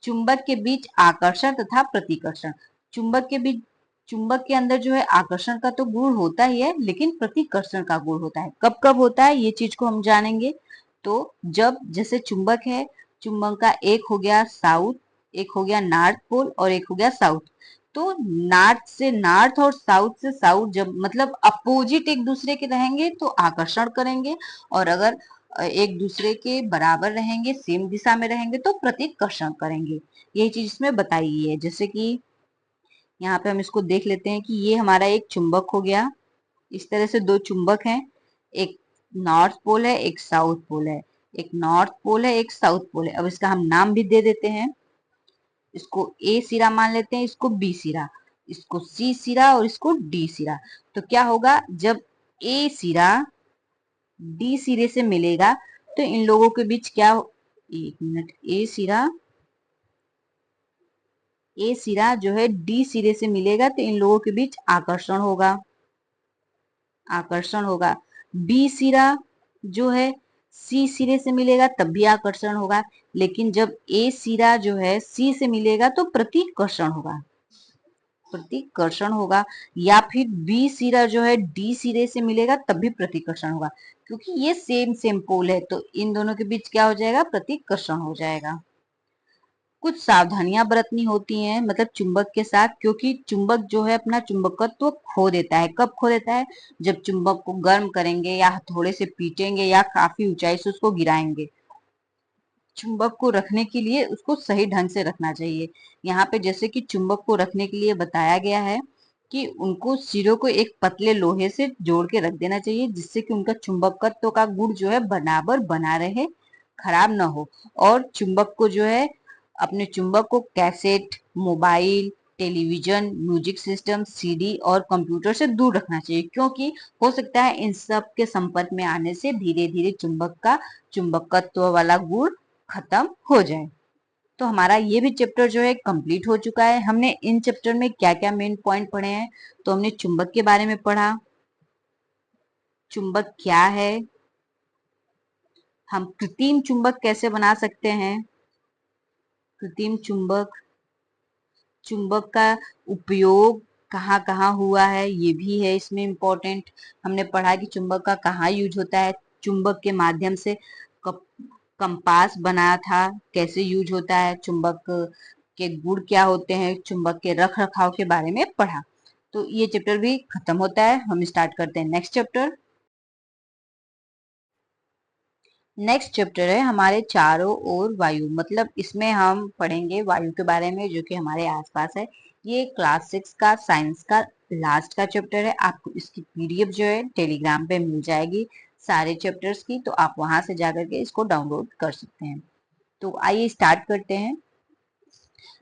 चुंबक के बीच आकर्षण तथा प्रतिकर्षण। चुंबक के बीच, चुंबक के अंदर जो है आकर्षण का तो गुण होता ही है, लेकिन प्रतिकर्षण का गुण होता है। कब कब होता है ये चीज को हम जानेंगे। तो जब जैसे चुंबक है, चुंबक का एक हो गया साउथ, एक हो गया नॉर्थ पोल और एक हो गया साउथ। तो नॉर्थ से नॉर्थ और साउथ से साउथ जब मतलब अपोजिट एक दूसरे के रहेंगे तो आकर्षण करेंगे, और अगर एक दूसरे के बराबर रहेंगे, सेम दिशा में रहेंगे तो प्रतिकर्षण करेंगे। यही चीज इसमें बताई है। जैसे कि यहाँ पे हम इसको देख लेते हैं कि ये हमारा एक चुंबक हो गया। इस तरह से दो चुंबक हैं, एक नॉर्थ पोल है, एक साउथ पोल है। एक नॉर्थ पोल है, एक साउथ पोल है। अब इसका हम नाम भी दे देते हैं। इसको ए सिरा मान लेते हैं, इसको बी सिरा, इसको सी सिरा और इसको डी सिरा। तो क्या होगा, जब ए सिरा डी सिरे से मिलेगा तो इन लोगों के बीच क्या, एक मिनट, ए सिरा जो है डी सिरे से मिलेगा तो इन लोगों के बीच आकर्षण होगा, आकर्षण होगा। बी सिरा जो है सी सिरे से मिलेगा तब भी आकर्षण होगा, लेकिन जब ए सिरा जो है सी से मिलेगा तो प्रतिकर्षण होगा, प्रतिकर्षण होगा। या फिर बी सिरा जो है डी सिरे से मिलेगा तब भी प्रतिकर्षण होगा, क्योंकि ये सेम सेम पोल है तो इन दोनों के बीच क्या हो जाएगा, प्रतिकर्षण हो जाएगा। कुछ सावधानियां बरतनी होती हैं मतलब चुंबक के साथ, क्योंकि चुंबक जो है अपना चुंबकत्व खो देता है। कब खो देता है, जब चुंबक को गर्म करेंगे या हथौड़े से पीटेंगे या काफी ऊंचाई से उसको गिराएंगे। चुंबक को रखने के लिए उसको सही ढंग से रखना चाहिए। यहाँ पे जैसे कि चुंबक को रखने के लिए बताया गया है कि उनको सिरों को एक पतले लोहे से जोड़ के रख देना चाहिए, जिससे कि उनका चुंबकत्व का गुण जो है बराबर बना रहे, खराब ना हो। और चुंबक को जो है, अपने चुंबक को cassette, mobile, television, music system, CD और कंप्यूटर से दूर रखना चाहिए, क्योंकि हो सकता है इन सब के संपर्क में आने से धीरे धीरे चुंबक का चुंबकत्व वाला गुण खत्म हो जाए। तो हमारा ये भी चैप्टर जो है कंप्लीट हो चुका है। हमने इन चैप्टर में क्या क्या मेन पॉइंट पढ़े हैं, तो हमने चुंबक के बारे में पढ़ा, चुंबक क्या है, हम कृत्रिम चुंबक कैसे बना सकते हैं, कृत्रिम चुंबक, चुंबक का उपयोग कहाँ कहाँ हुआ है ये भी है इसमें इम्पोर्टेंट। हमने पढ़ा कि चुंबक का कहाँ यूज होता है, चुंबक के माध्यम से कंपास बनाया था, कैसे यूज होता है, चुंबक के गुण क्या होते हैं, चुंबक के रख रखाव के बारे में पढ़ा। तो ये चैप्टर भी खत्म होता है। हम स्टार्ट करते हैं नेक्स्ट चैप्टर। नेक्स्ट चैप्टर है हमारे चारों ओर वायु, मतलब इसमें हम पढ़ेंगे वायु के बारे में जो कि हमारे आसपास है। ये क्लास 6 का साइंस का लास्ट का चैप्टर है। आपको इसकी पीडीएफ जो है टेलीग्राम पे मिल जाएगी सारे चैप्टर्स की, तो आप वहां से जाकर के इसको डाउनलोड कर सकते हैं। तो आइए स्टार्ट करते हैं।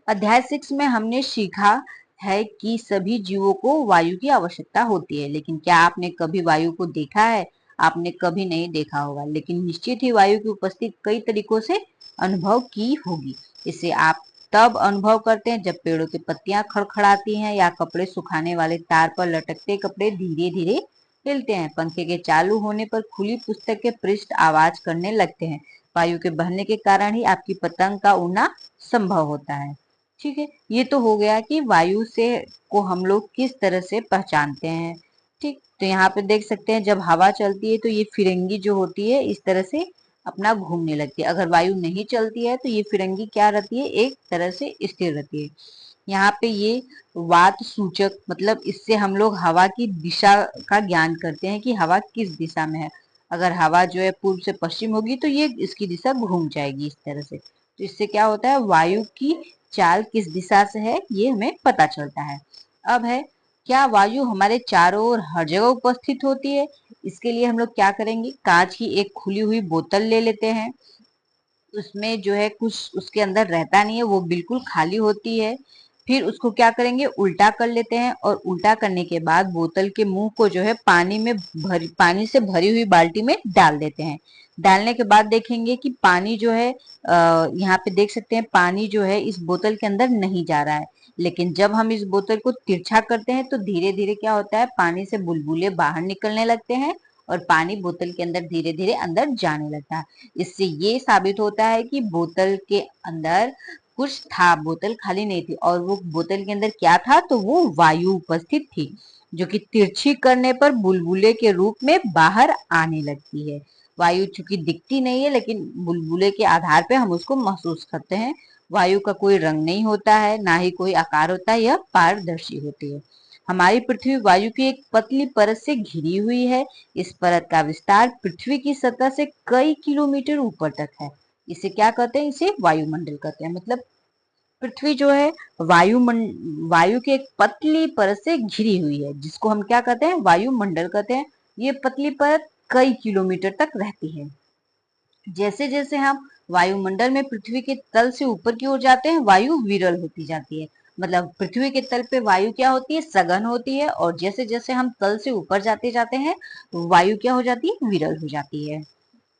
अध्याय 6 में हमने सीखा है कि सभी जीवों को वायु की आवश्यकता होती है, लेकिन क्या आपने कभी वायु को देखा है? आपने कभी नहीं देखा होगा, लेकिन निश्चित ही वायु की उपस्थिति कई तरीकों से अनुभव की होगी। इसे आप तब अनुभव करते हैं जब पेड़ों की पत्तियां खड़खड़ाती हैं या कपड़े सुखाने वाले तार पर लटकते कपड़े धीरे धीरे हिलते हैं। पंखे के चालू होने पर खुली पुस्तक के पृष्ठ आवाज करने लगते हैं। वायु के बहने के कारण ही आपकी पतंग का उड़ना संभव होता है। ठीक है, ये तो हो गया कि वायु से को हम लोग किस तरह से पहचानते हैं। ठीक, तो यहाँ पे देख सकते हैं जब हवा चलती है तो ये फिरंगी जो होती है इस तरह से अपना घूमने लगती है। अगर वायु नहीं चलती है तो ये फिरंगी क्या रहती है, एक तरह से स्थिर रहती है। यहाँ पे ये वात सूचक, मतलब इससे हम लोग हवा की दिशा का ज्ञान करते हैं कि हवा किस दिशा में है। अगर हवा जो है पूर्व से पश्चिम होगी तो ये इसकी दिशा घूम जाएगी इस तरह से। तो इससे क्या होता है, वायु की चाल किस दिशा से है ये हमें पता चलता है। अब है, क्या वायु हमारे चारों ओर हर जगह उपस्थित होती है? इसके लिए हम लोग क्या करेंगे, कांच की एक खुली हुई बोतल ले लेते हैं। उसमें जो है कुछ उसके अंदर रहता नहीं है, वो बिल्कुल खाली होती है। फिर उसको क्या करेंगे, उल्टा कर लेते हैं और उल्टा करने के बाद बोतल के मुंह को जो है पानी से भरी हुई बाल्टी में डाल देते हैं। डालने के बाद देखेंगे कि पानी जो है यहाँ पे देख सकते हैं पानी जो है इस बोतल के अंदर नहीं जा रहा है। लेकिन जब हम इस बोतल को तिरछा करते हैं तो धीरे धीरे क्या होता है, पानी से बुलबुले बाहर निकलने लगते हैं और पानी बोतल के अंदर धीरे धीरे अंदर जाने लगता है। इससे ये साबित होता है कि बोतल के अंदर कुछ था, बोतल खाली नहीं थी। और वो बोतल के अंदर क्या था, तो वो वायु उपस्थित थी, जो कि तिरछी करने पर बुलबुले के रूप में बाहर आने लगती है। वायु चूंकि दिखती नहीं है लेकिन बुलबुले के आधार पे हम उसको महसूस करते हैं। वायु का कोई रंग नहीं होता है, ना ही कोई आकार होता है, यह पारदर्शी होती है। हमारी पृथ्वी वायु की एक पतली परत से घिरी हुई है। इस परत का विस्तार पृथ्वी की सतह से कई किलोमीटर ऊपर तक है। इसे क्या कहते हैं, इसे वायुमंडल कहते हैं। मतलब पृथ्वी जो है वायु की एक पतली परत से घिरी हुई है, जिसको हम क्या कहते हैं, वायुमंडल कहते हैं। ये पतली परत कई किलोमीटर तक रहती है। जैसे जैसे हम वायुमंडल में पृथ्वी के तल से ऊपर की ओर जाते हैं, वायु विरल होती जाती है। मतलब पृथ्वी के तल पे वायु क्या होती है, सघन होती है, और जैसे जैसे हम तल से ऊपर जाते जाते हैं वायु क्या हो जाती है, विरल हो जाती है।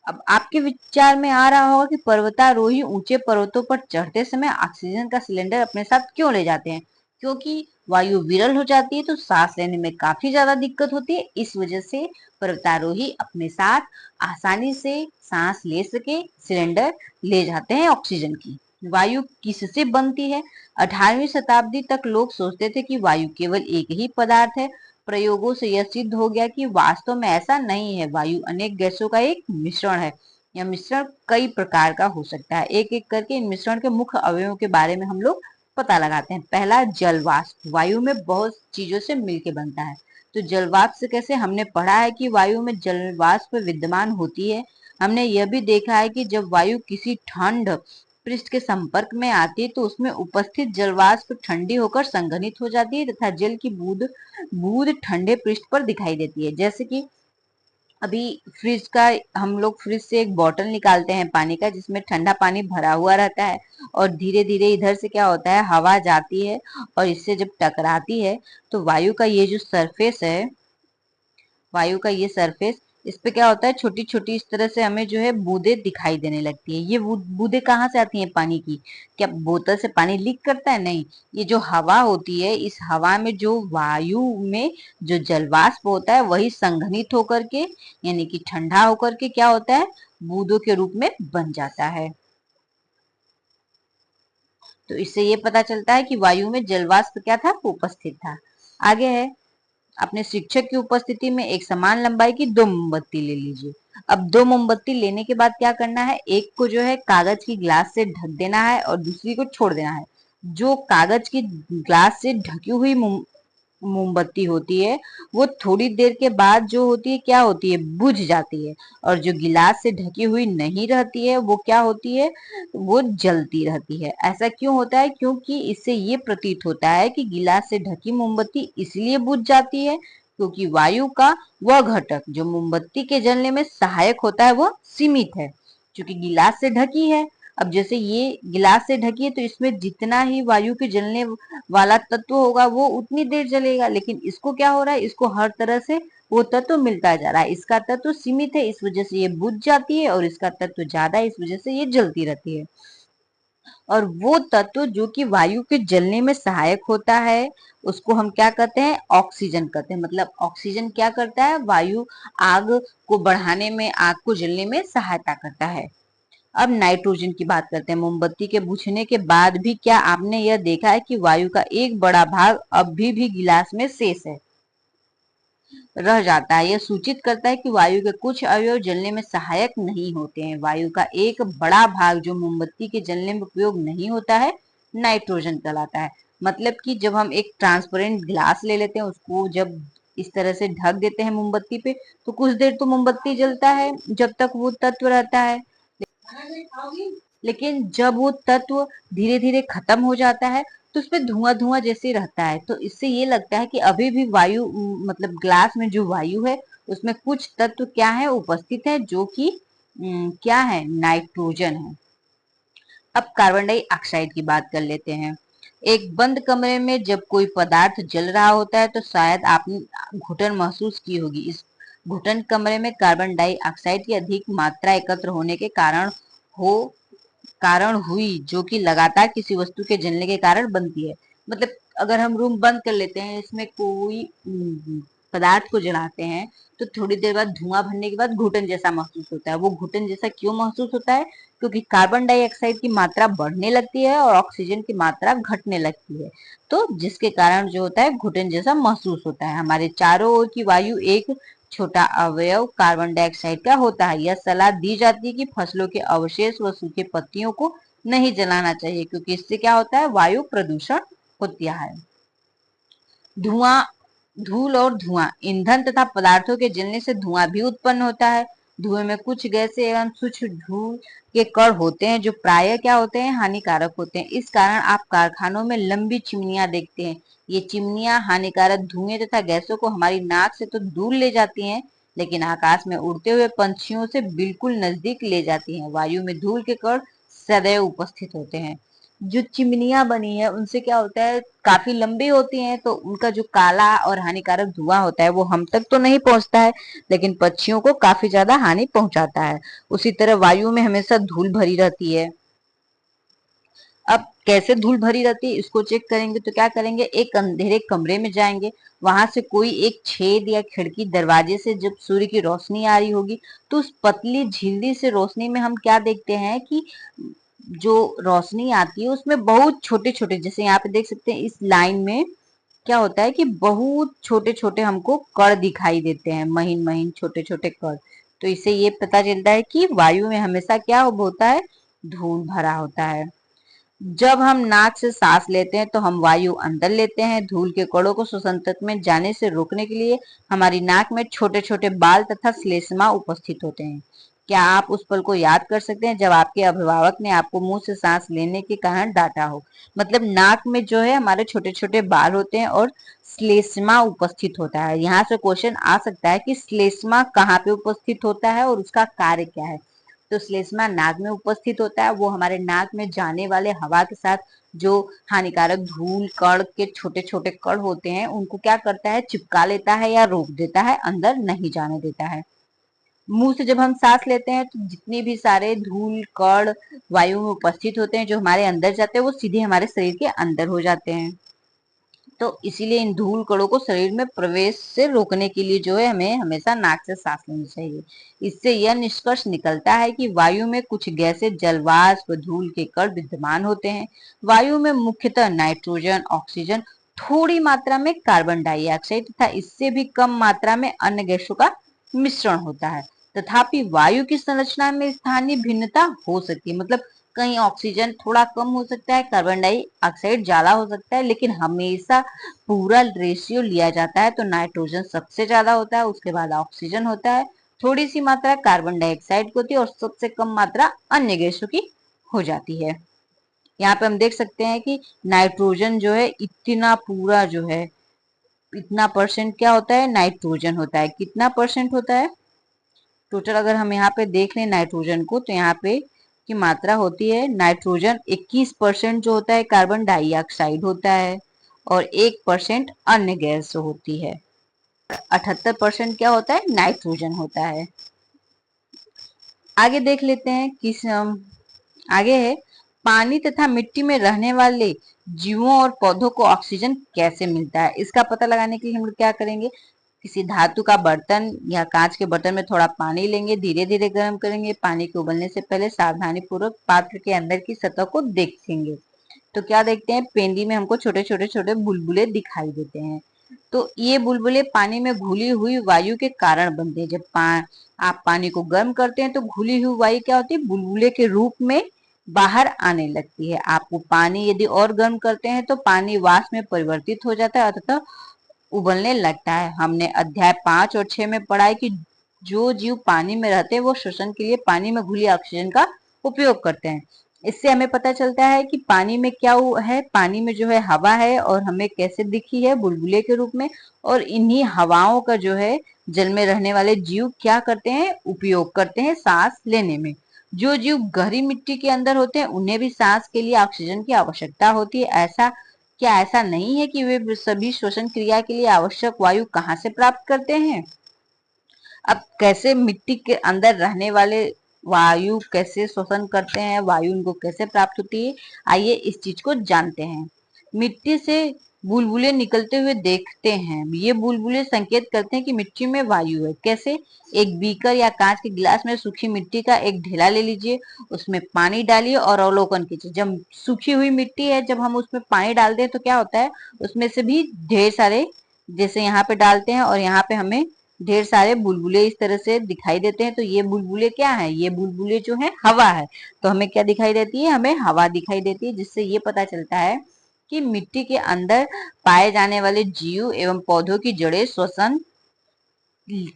अब आपके विचार में आ रहा होगा कि पर्वतारोही ऊंचे पर्वतों पर चढ़ते समय ऑक्सीजन का सिलेंडर अपने साथ क्यों ले जाते हैं? क्योंकि वायु विरल हो जाती है तो सांस लेने में काफी ज्यादा दिक्कत होती है। इस वजह से पर्वतारोही अपने साथ आसानी से सांस ले सके सिलेंडर ले जाते हैं ऑक्सीजन की। वायु किससे बनती है? 18वीं शताब्दी तक लोग सोचते थे कि वायु केवल एक ही पदार्थ है। प्रयोगों से यह सिद्ध हो गया कि वास्तव में ऐसा नहीं है। वायु अनेक गैसों का एक मिश्रण है। यह मिश्रण कई प्रकार का हो सकता है। एक एक करके इन मिश्रण के मुख्य अवयवों के बारे में हम लोग पता लगाते हैं। पहला, जल वाष्प। वायु में बहुत चीजों से मिलके बनता है। तो जल वाष्प से कैसे, हमने पढ़ा है कि वायु में जल वाष्प विद्यमान होती है। हमने यह भी देखा है कि जब वायु किसी ठंड पृष्ठ के संपर्क में आती है तो उसमें उपस्थित जलवाष्प ठंडी होकर संघनित हो जाती है तथा जल की बूंद बूंद ठंडे पृष्ठ पर दिखाई देती है। जैसे कि अभी फ्रिज का, हम लोग फ्रिज से एक बोतल निकालते हैं पानी का जिसमें ठंडा पानी भरा हुआ रहता है, और धीरे धीरे इधर से क्या होता है, हवा जाती है और इससे जब टकराती है तो वायु का ये जो सरफेस है, वायु का ये सरफेस, इस पे क्या होता है, छोटी छोटी इस तरह से हमें जो है बूंदे दिखाई देने लगती है। ये बूंदे कहाँ से आती हैं पानी की? क्या बोतल से पानी लीक करता है? नहीं, ये जो हवा होती है, इस हवा में जो वायु में जो जलवाष्प होता है वही संघनित होकर के, यानी कि ठंडा होकर के क्या होता है, बूंदों के रूप में बन जाता है। तो इससे ये पता चलता है कि वायु में जलवाष्प क्या था, उपस्थित था। आगे है, अपने शिक्षक की उपस्थिति में एक समान लंबाई की दो मोमबत्ती ले लीजिए। अब दो मोमबत्ती लेने के बाद क्या करना है, एक को जो है कागज की ग्लास से ढक देना है और दूसरी को छोड़ देना है। जो कागज की ग्लास से ढकी हुई मोमबत्ती होती है वो थोड़ी देर के बाद जो होती है क्या होती है, बुझ जाती है। और जो गिलास से ढकी हुई नहीं रहती है वो क्या होती है, वो जलती रहती है। ऐसा क्यों होता है? क्योंकि इससे ये प्रतीत होता है कि गिलास से ढकी मोमबत्ती इसलिए बुझ जाती है क्योंकि वायु का वह घटक जो मोमबत्ती के जलने में सहायक होता है वह सीमित है, क्योंकि गिलास से ढकी है। अब जैसे ये गिलास से ढकी है तो इसमें जितना ही वायु के जलने वाला तत्व होगा वो उतनी देर जलेगा, लेकिन इसको क्या हो रहा है, इसको हर तरह से वो तत्व मिलता जा रहा है। इसका तत्व सीमित है, इस वजह से ये बुझ जाती है, और इसका तत्व ज्यादा है, इस वजह से ये जलती रहती है। और वो तत्व जो कि वायु के जलने में सहायक होता है उसको हम क्या कहते हैं, ऑक्सीजन कहते हैं। मतलब ऑक्सीजन क्या करता है, वायु आग को बढ़ाने में, आग को जलने में सहायता करता है। अब नाइट्रोजन की बात करते हैं। मोमबत्ती के बुझने के बाद भी क्या आपने यह देखा है कि वायु का एक बड़ा भाग अभी भी गिलास में शेष है, रह जाता है। यह सूचित करता है कि वायु के कुछ अवयव जलने में सहायक नहीं होते हैं। वायु का एक बड़ा भाग जो मोमबत्ती के जलने में उपयोग नहीं होता है, नाइट्रोजन कहलाता है। मतलब कि जब हम एक ट्रांसपेरेंट ग्लास ले लेते हैं, उसको जब इस तरह से ढक देते हैं मोमबत्ती पे, तो कुछ देर तो मोमबत्ती जलता है जब तक वो तत्व रहता है, लेकिन जब वो तत्व धीरे धीरे खत्म हो जाता है तो उसमें धुआं धुआं जैसे रहता है। तो इससे ये लगता है कि अभी भी वायु मतलब ग्लास में जो वायु है उसमें कुछ तत्व क्या है, उपस्थित है, जो कि क्या है, नाइट्रोजन है। अब कार्बन डाइऑक्साइड की बात कर लेते हैं। एक बंद कमरे में जब कोई पदार्थ जल रहा होता है तो शायद आपने घुटन महसूस की होगी। इस घुटन कमरे में कार्बन डाइऑक्साइड की अधिक मात्रा एकत्र होने के कारण हुई, जो कि लगातार किसी वस्तु के जलने के कारण बनती है। मतलब अगर हम रूम बंद कर लेते हैं, इसमें कोई पदार्थ को जलाते हैं, तो थोड़ी देर बाद धुआं भरने के बाद घुटन जैसा महसूस होता है। वो घुटन जैसा क्यों महसूस होता है? क्योंकि कार्बन डाइऑक्साइड की मात्रा बढ़ने लगती है और ऑक्सीजन की मात्रा घटने लगती है, तो जिसके कारण जो होता है घुटन जैसा महसूस होता है। हमारे चारों ओर की वायु एक छोटा अवयव कार्बन डाइऑक्साइड का होता है। यह सलाह दी जाती है कि फसलों के अवशेष व सूखे पत्तियों को नहीं जलाना चाहिए, क्योंकि इससे क्या होता है, वायु प्रदूषण होता है। धुआं, धूल और धुआं, ईंधन तथा पदार्थों के जलने से धुआं भी उत्पन्न होता है। धुएं में कुछ गैसें एवं सूक्ष्म धूल के कण होते हैं जो प्रायः क्या होते हैं, हानिकारक होते हैं। इस कारण आप कारखानों में लंबी चिमनियां देखते हैं। ये चिमनियां हानिकारक धुएं तथा गैसों को हमारी नाक से तो दूर ले जाती हैं, लेकिन आकाश में उड़ते हुए पंछियों से बिल्कुल नजदीक ले जाती हैं। वायु में धूल के कण सदैव उपस्थित होते हैं। जो चिमनियां बनी है उनसे क्या होता है, काफी लंबी होती हैं, तो उनका जो काला और हानिकारक धुआं होता है वो हम तक तो नहीं पहुंचता है, लेकिन पक्षियों को काफी ज्यादा हानि पहुंचाता है। उसी तरह वायु में हमेशा धूल भरी रहती है। अब कैसे धूल भरी रहती है इसको चेक करेंगे तो क्या करेंगे, एक अंधेरे कमरे में जाएंगे, वहां से कोई एक छेद या खिड़की दरवाजे से जब सूर्य की रोशनी आ रही होगी, तो उस पतली झिल्ली से रोशनी में हम क्या देखते हैं कि जो रोशनी आती है उसमें बहुत छोटे छोटे, जैसे यहाँ पे देख सकते हैं इस लाइन में क्या होता है कि बहुत छोटे छोटे हमको कण दिखाई देते हैं, महीन महीन छोटे छोटे कण। तो इससे ये पता चलता है कि वायु में हमेशा क्या होता है, धूल भरा होता है। जब हम नाक से सांस लेते हैं तो हम वायु अंदर लेते हैं। धूल के कणों को श्वसन तंत्र में जाने से रोकने के लिए हमारी नाक में छोटे छोटे बाल तथा श्लेष्मा उपस्थित होते हैं। क्या आप उस पल को याद कर सकते हैं जब आपके अभिभावक ने आपको मुंह से सांस लेने के कारण डांटा हो? मतलब नाक में जो है हमारे छोटे छोटे बाल होते हैं और श्लेष्मा उपस्थित होता है। यहाँ से क्वेश्चन आ सकता है कि श्लेष्मा कहाँ पे उपस्थित होता है और उसका कार्य क्या है। तो श्लेष्मा नाक में उपस्थित होता है। वो हमारे नाक में जाने वाले हवा के साथ जो हानिकारक धूल कण के छोटे छोटे कण होते हैं उनको क्या करता है, चिपका लेता है या रोक देता है, अंदर नहीं जाने देता है। मुंह से जब हम सांस लेते हैं तो जितने भी सारे धूल कण वायु में उपस्थित होते हैं जो हमारे अंदर जाते हैं वो सीधे हमारे शरीर के अंदर हो जाते हैं। तो इसीलिए इन धूल कणों को शरीर में प्रवेश से रोकने के लिए जो है हमें हमेशा नाक से सांस लेनी चाहिए। इससे यह निष्कर्ष निकलता है कि वायु में कुछ गैसें, जलवाष्प, धूल के कण विद्यमान होते हैं। वायु में मुख्यतः नाइट्रोजन, ऑक्सीजन, थोड़ी मात्रा में कार्बन डाइऑक्साइड तथा इससे भी कम मात्रा में अन्य गैसों का मिश्रण होता है। तथापि वायु की संरचना में स्थानीय भिन्नता हो सकती है। मतलब कहीं ऑक्सीजन थोड़ा कम हो सकता है, कार्बन डाइऑक्साइड ज्यादा हो सकता है, लेकिन हमेशा पूरा रेशियो लिया जाता है तो नाइट्रोजन सबसे ज्यादा होता है, उसके बाद ऑक्सीजन होता है, थोड़ी सी मात्रा कार्बन डाइऑक्साइड की होती है और सबसे कम मात्रा अन्य गैसों की हो जाती है। यहाँ पे हम देख सकते हैं कि नाइट्रोजन जो है इतना पूरा जो है इतना परसेंट क्या होता है, नाइट्रोजन होता है। कितना परसेंट होता है टोटल? अगर हम यहाँ पे देख लें नाइट्रोजन को तो यहाँ पे की मात्रा होती है, नाइट्रोजन 21% जो होता है कार्बन डाइऑक्साइड होता है और 1% अन्य गैस होती है। 78% क्या होता है, नाइट्रोजन होता है। आगे देख लेते हैं किस आगे है पानी तथा मिट्टी में रहने वाले जीवों और पौधों को ऑक्सीजन कैसे मिलता है। इसका पता लगाने के लिए हम लोग क्या करेंगे, किसी धातु का बर्तन या कांच के बर्तन में थोड़ा पानी लेंगे, धीरे धीरे गर्म करेंगे। पानी के उबलने से पहले सावधानी पूर्वक पात्र के अंदर की सतह को देखेंगे। तो क्या देखते हैं, पेंदी में हमको छोटे छोटे छोटे बुलबुले दिखाई देते हैं। तो ये बुलबुले पानी में घुली हुई वायु के कारण बनते हैं। जब आप पानी को गर्म करते हैं तो घुली हुई वायु क्या होती है, बुलबुले के रूप में बाहर आने लगती है। आपको पानी यदि और गर्म करते हैं तो पानी वाष्प में परिवर्तित हो जाता है, अतः उबलने लगता है। हमने अध्याय 5 और 6 में पढ़ा है कि जो जीव पानी में रहते हैं वो श्वसन के लिए पानी में घुली ऑक्सीजन का उपयोग करते हैं। इससे हमें पता चलता है कि पानी में क्या है, पानी में जो है हवा है और हमें कैसे दिखी है, बुलबुले के रूप में। और इन्हीं हवाओं का जो है जल में रहने वाले जीव क्या करते हैं, उपयोग करते हैं सांस लेने में। जो जीव गहरी मिट्टी के अंदर होते हैं उन्हें भी सांस के लिए ऑक्सीजन की आवश्यकता होती है। ऐसा नहीं है कि वे सभी श्वसन क्रिया के लिए आवश्यक वायु कहाँ से प्राप्त करते हैं। अब कैसे मिट्टी के अंदर रहने वाले वायु कैसे श्वसन करते हैं, वायु उनको कैसे प्राप्त होती है, आइए इस चीज को जानते हैं। मिट्टी से बुलबुले निकलते हुए देखते हैं। ये बुलबुले संकेत करते हैं कि मिट्टी में वायु है। कैसे, एक बीकर या कांच के गिलास में सूखी मिट्टी का एक ढेला ले लीजिए, उसमें पानी डालिए और अवलोकन कीजिए। जब सूखी हुई मिट्टी है, जब हम उसमें पानी डालते हैं तो क्या होता है, उसमें से भी ढेर सारे, जैसे यहाँ पे डालते हैं और यहाँ पे हमें ढेर सारे बुलबुले इस तरह से दिखाई देते हैं। तो ये बुलबुले क्या है, ये बुलबुले जो है हवा है। तो हमें क्या दिखाई देती है, हमें हवा दिखाई देती है, जिससे ये पता चलता है कि मिट्टी के अंदर पाए जाने वाले जीव एवं पौधों की जड़ें श्वसन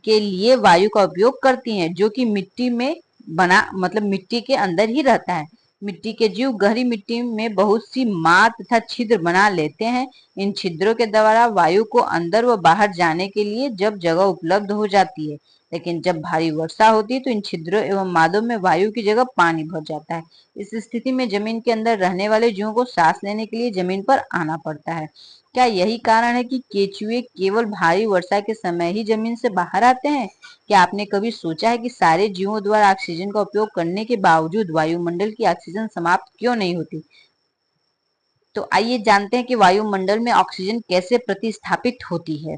के लिए वायु का उपयोग करती हैं, जो कि मिट्टी में बना, मतलब मिट्टी के अंदर ही रहता है। मिट्टी के जीव गहरी मिट्टी में बहुत सी मात तथा छिद्र बना लेते हैं। इन छिद्रों के द्वारा वायु को अंदर व बाहर जाने के लिए जब जगह उपलब्ध हो जाती है, लेकिन जब भारी वर्षा होती है तो इन छिद्रों एवं मादों में वायु की जगह पानी भर जाता है। इस स्थिति में जमीन के अंदर रहने वाले जीवों को सांस लेने के लिए जमीन पर आना पड़ता है। क्या यही कारण है कि केचुए केवल भारी वर्षा के समय ही जमीन से बाहर आते हैं? क्या आपने कभी सोचा है कि सारे जीवों द्वारा ऑक्सीजन का उपयोग करने के बावजूद वायुमंडल की ऑक्सीजन समाप्त क्यों नहीं होती? तो आइए जानते हैं कि वायुमंडल में ऑक्सीजन कैसे प्रतिस्थापित होती है।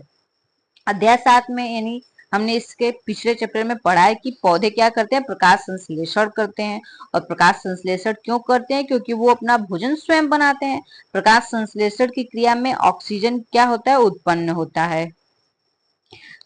अध्याय 7 में, यानी हमने इसके पिछले चैप्टर में पढ़ा है कि पौधे क्या करते हैं, प्रकाश संश्लेषण करते हैं। और प्रकाश संश्लेषण क्यों करते हैं, क्योंकि वो अपना भोजन स्वयं बनाते हैं। प्रकाश संश्लेषण की क्रिया में ऑक्सीजन क्या होता है, उत्पन्न होता है।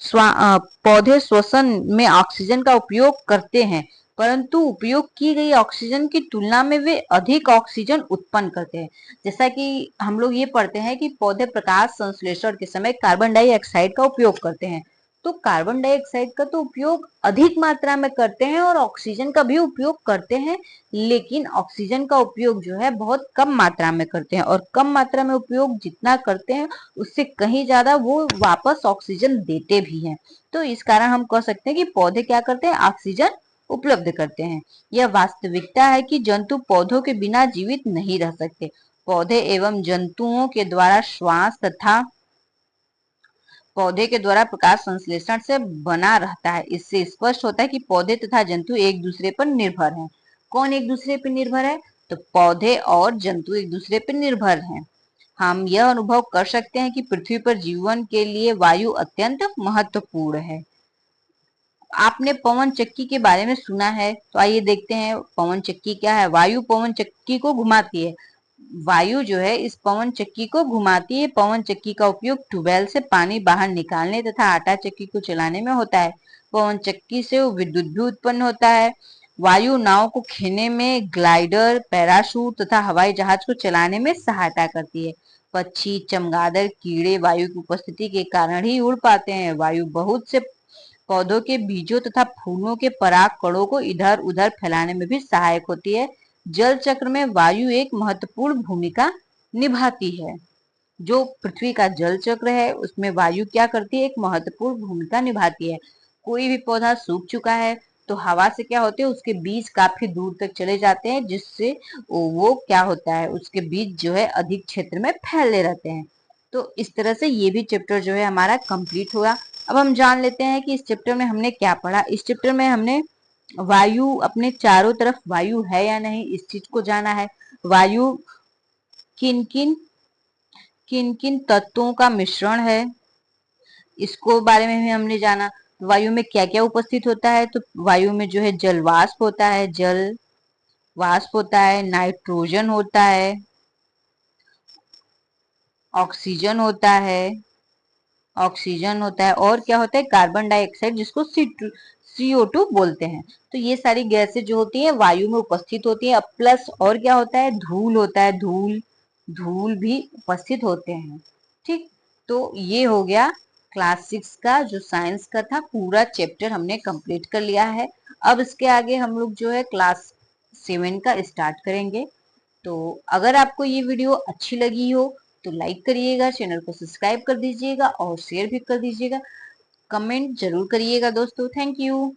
पौधे श्वसन में ऑक्सीजन का उपयोग करते हैं, परंतु उपयोग की गई ऑक्सीजन की तुलना में वे अधिक ऑक्सीजन उत्पन्न करते हैं। जैसा कि हम लोग ये पढ़ते हैं कि पौधे प्रकाश संश्लेषण के समय कार्बन डाइऑक्साइड का उपयोग करते हैं। तो कार्बन डाइऑक्साइड का तो उपयोग अधिक मात्रा में करते हैं और ऑक्सीजन का भी उपयोग करते हैं, लेकिन ऑक्सीजन का उपयोग जो है बहुत कम मात्रा में करते हैं। और कम मात्रा में उपयोग जितना करते हैं उससे कहीं ज्यादा वो वापस ऑक्सीजन देते भी हैं। तो इस कारण हम कह सकते हैं कि पौधे क्या करते हैं, ऑक्सीजन उपलब्ध करते हैं। यह वास्तविकता है कि जंतु पौधों के बिना जीवित नहीं रह सकते। पौधे एवं जंतुओं के द्वारा श्वास तथा पौधे के द्वारा प्रकाश संश्लेषण से बना रहता है। इससे स्पष्ट होता है कि पौधे तथा जंतु एक दूसरे पर निर्भर हैं। कौन एक दूसरे पर निर्भर है, तो पौधे और जंतु एक दूसरे पर निर्भर हैं। हम यह अनुभव कर सकते हैं कि पृथ्वी पर जीवन के लिए वायु अत्यंत महत्वपूर्ण है। आपने पवन चक्की के बारे में सुना है, तो आइए देखते हैं पवन चक्की क्या है। वायु पवन चक्की को घुमाती है। वायु जो है इस पवन चक्की को घुमाती है। पवन चक्की का उपयोग ट्यूबवेल से पानी बाहर निकालने तथा आटा चक्की को चलाने में होता है। पवन चक्की से विद्युत भी उत्पन्न होता है। वायु नाव को खेने में, ग्लाइडर, पैराशूट तथा हवाई जहाज को चलाने में सहायता करती है। पक्षी, चमगादड़, कीड़े वायु की उपस्थिति के कारण ही उड़ पाते हैं। वायु बहुत से पौधों के बीजों तथा फूलों के पराग कणों को इधर उधर फैलाने में भी सहायक होती है। जल चक्र में वायु एक महत्वपूर्ण भूमिका निभाती है। जो पृथ्वी का जल चक्र है उसमें वायु क्या करती है, एक महत्वपूर्ण भूमिका निभाती है। कोई भी पौधा सूख चुका है तो हवा से क्या होते हैं, उसके बीज काफी दूर तक चले जाते हैं, जिससे वो क्या होता है, उसके बीज जो है अधिक क्षेत्र में फैले रहते हैं। तो इस तरह से ये भी चैप्टर जो है हमारा कंप्लीट हुआ। अब हम जान लेते हैं कि इस चैप्टर में हमने क्या पढ़ा। इस चैप्टर में हमने वायु, अपने चारों तरफ वायु है या नहीं, इस चीज को जाना है। वायु किन किन तत्वों का मिश्रण है, इसको बारे में भी हमने जाना। वायु में क्या क्या उपस्थित होता है, तो वायु में जो है जल वाष्प होता है, जल वाष्प होता है, नाइट्रोजन होता है, ऑक्सीजन होता है, ऑक्सीजन होता है, और क्या होता है, कार्बन डाइऑक्साइड, जिसको CO2 बोलते हैं। तो ये सारी गैसें जो होती है वायु में उपस्थित होती है। अब प्लस और क्या होता है, धूल होता है, धूल, धूल भी उपस्थित होते हैं। ठीक, तो ये हो गया क्लास 6 का जो साइंस का था पूरा चैप्टर हमने कंप्लीट कर लिया है। अब इसके आगे हम लोग जो है क्लास 7 का स्टार्ट करेंगे। तो अगर आपको ये वीडियो अच्छी लगी हो तो लाइक करिएगा, चैनल को सब्सक्राइब कर दीजिएगा और शेयर भी कर दीजिएगा। कमेंट जरूर करिएगा दोस्तों। Thank you.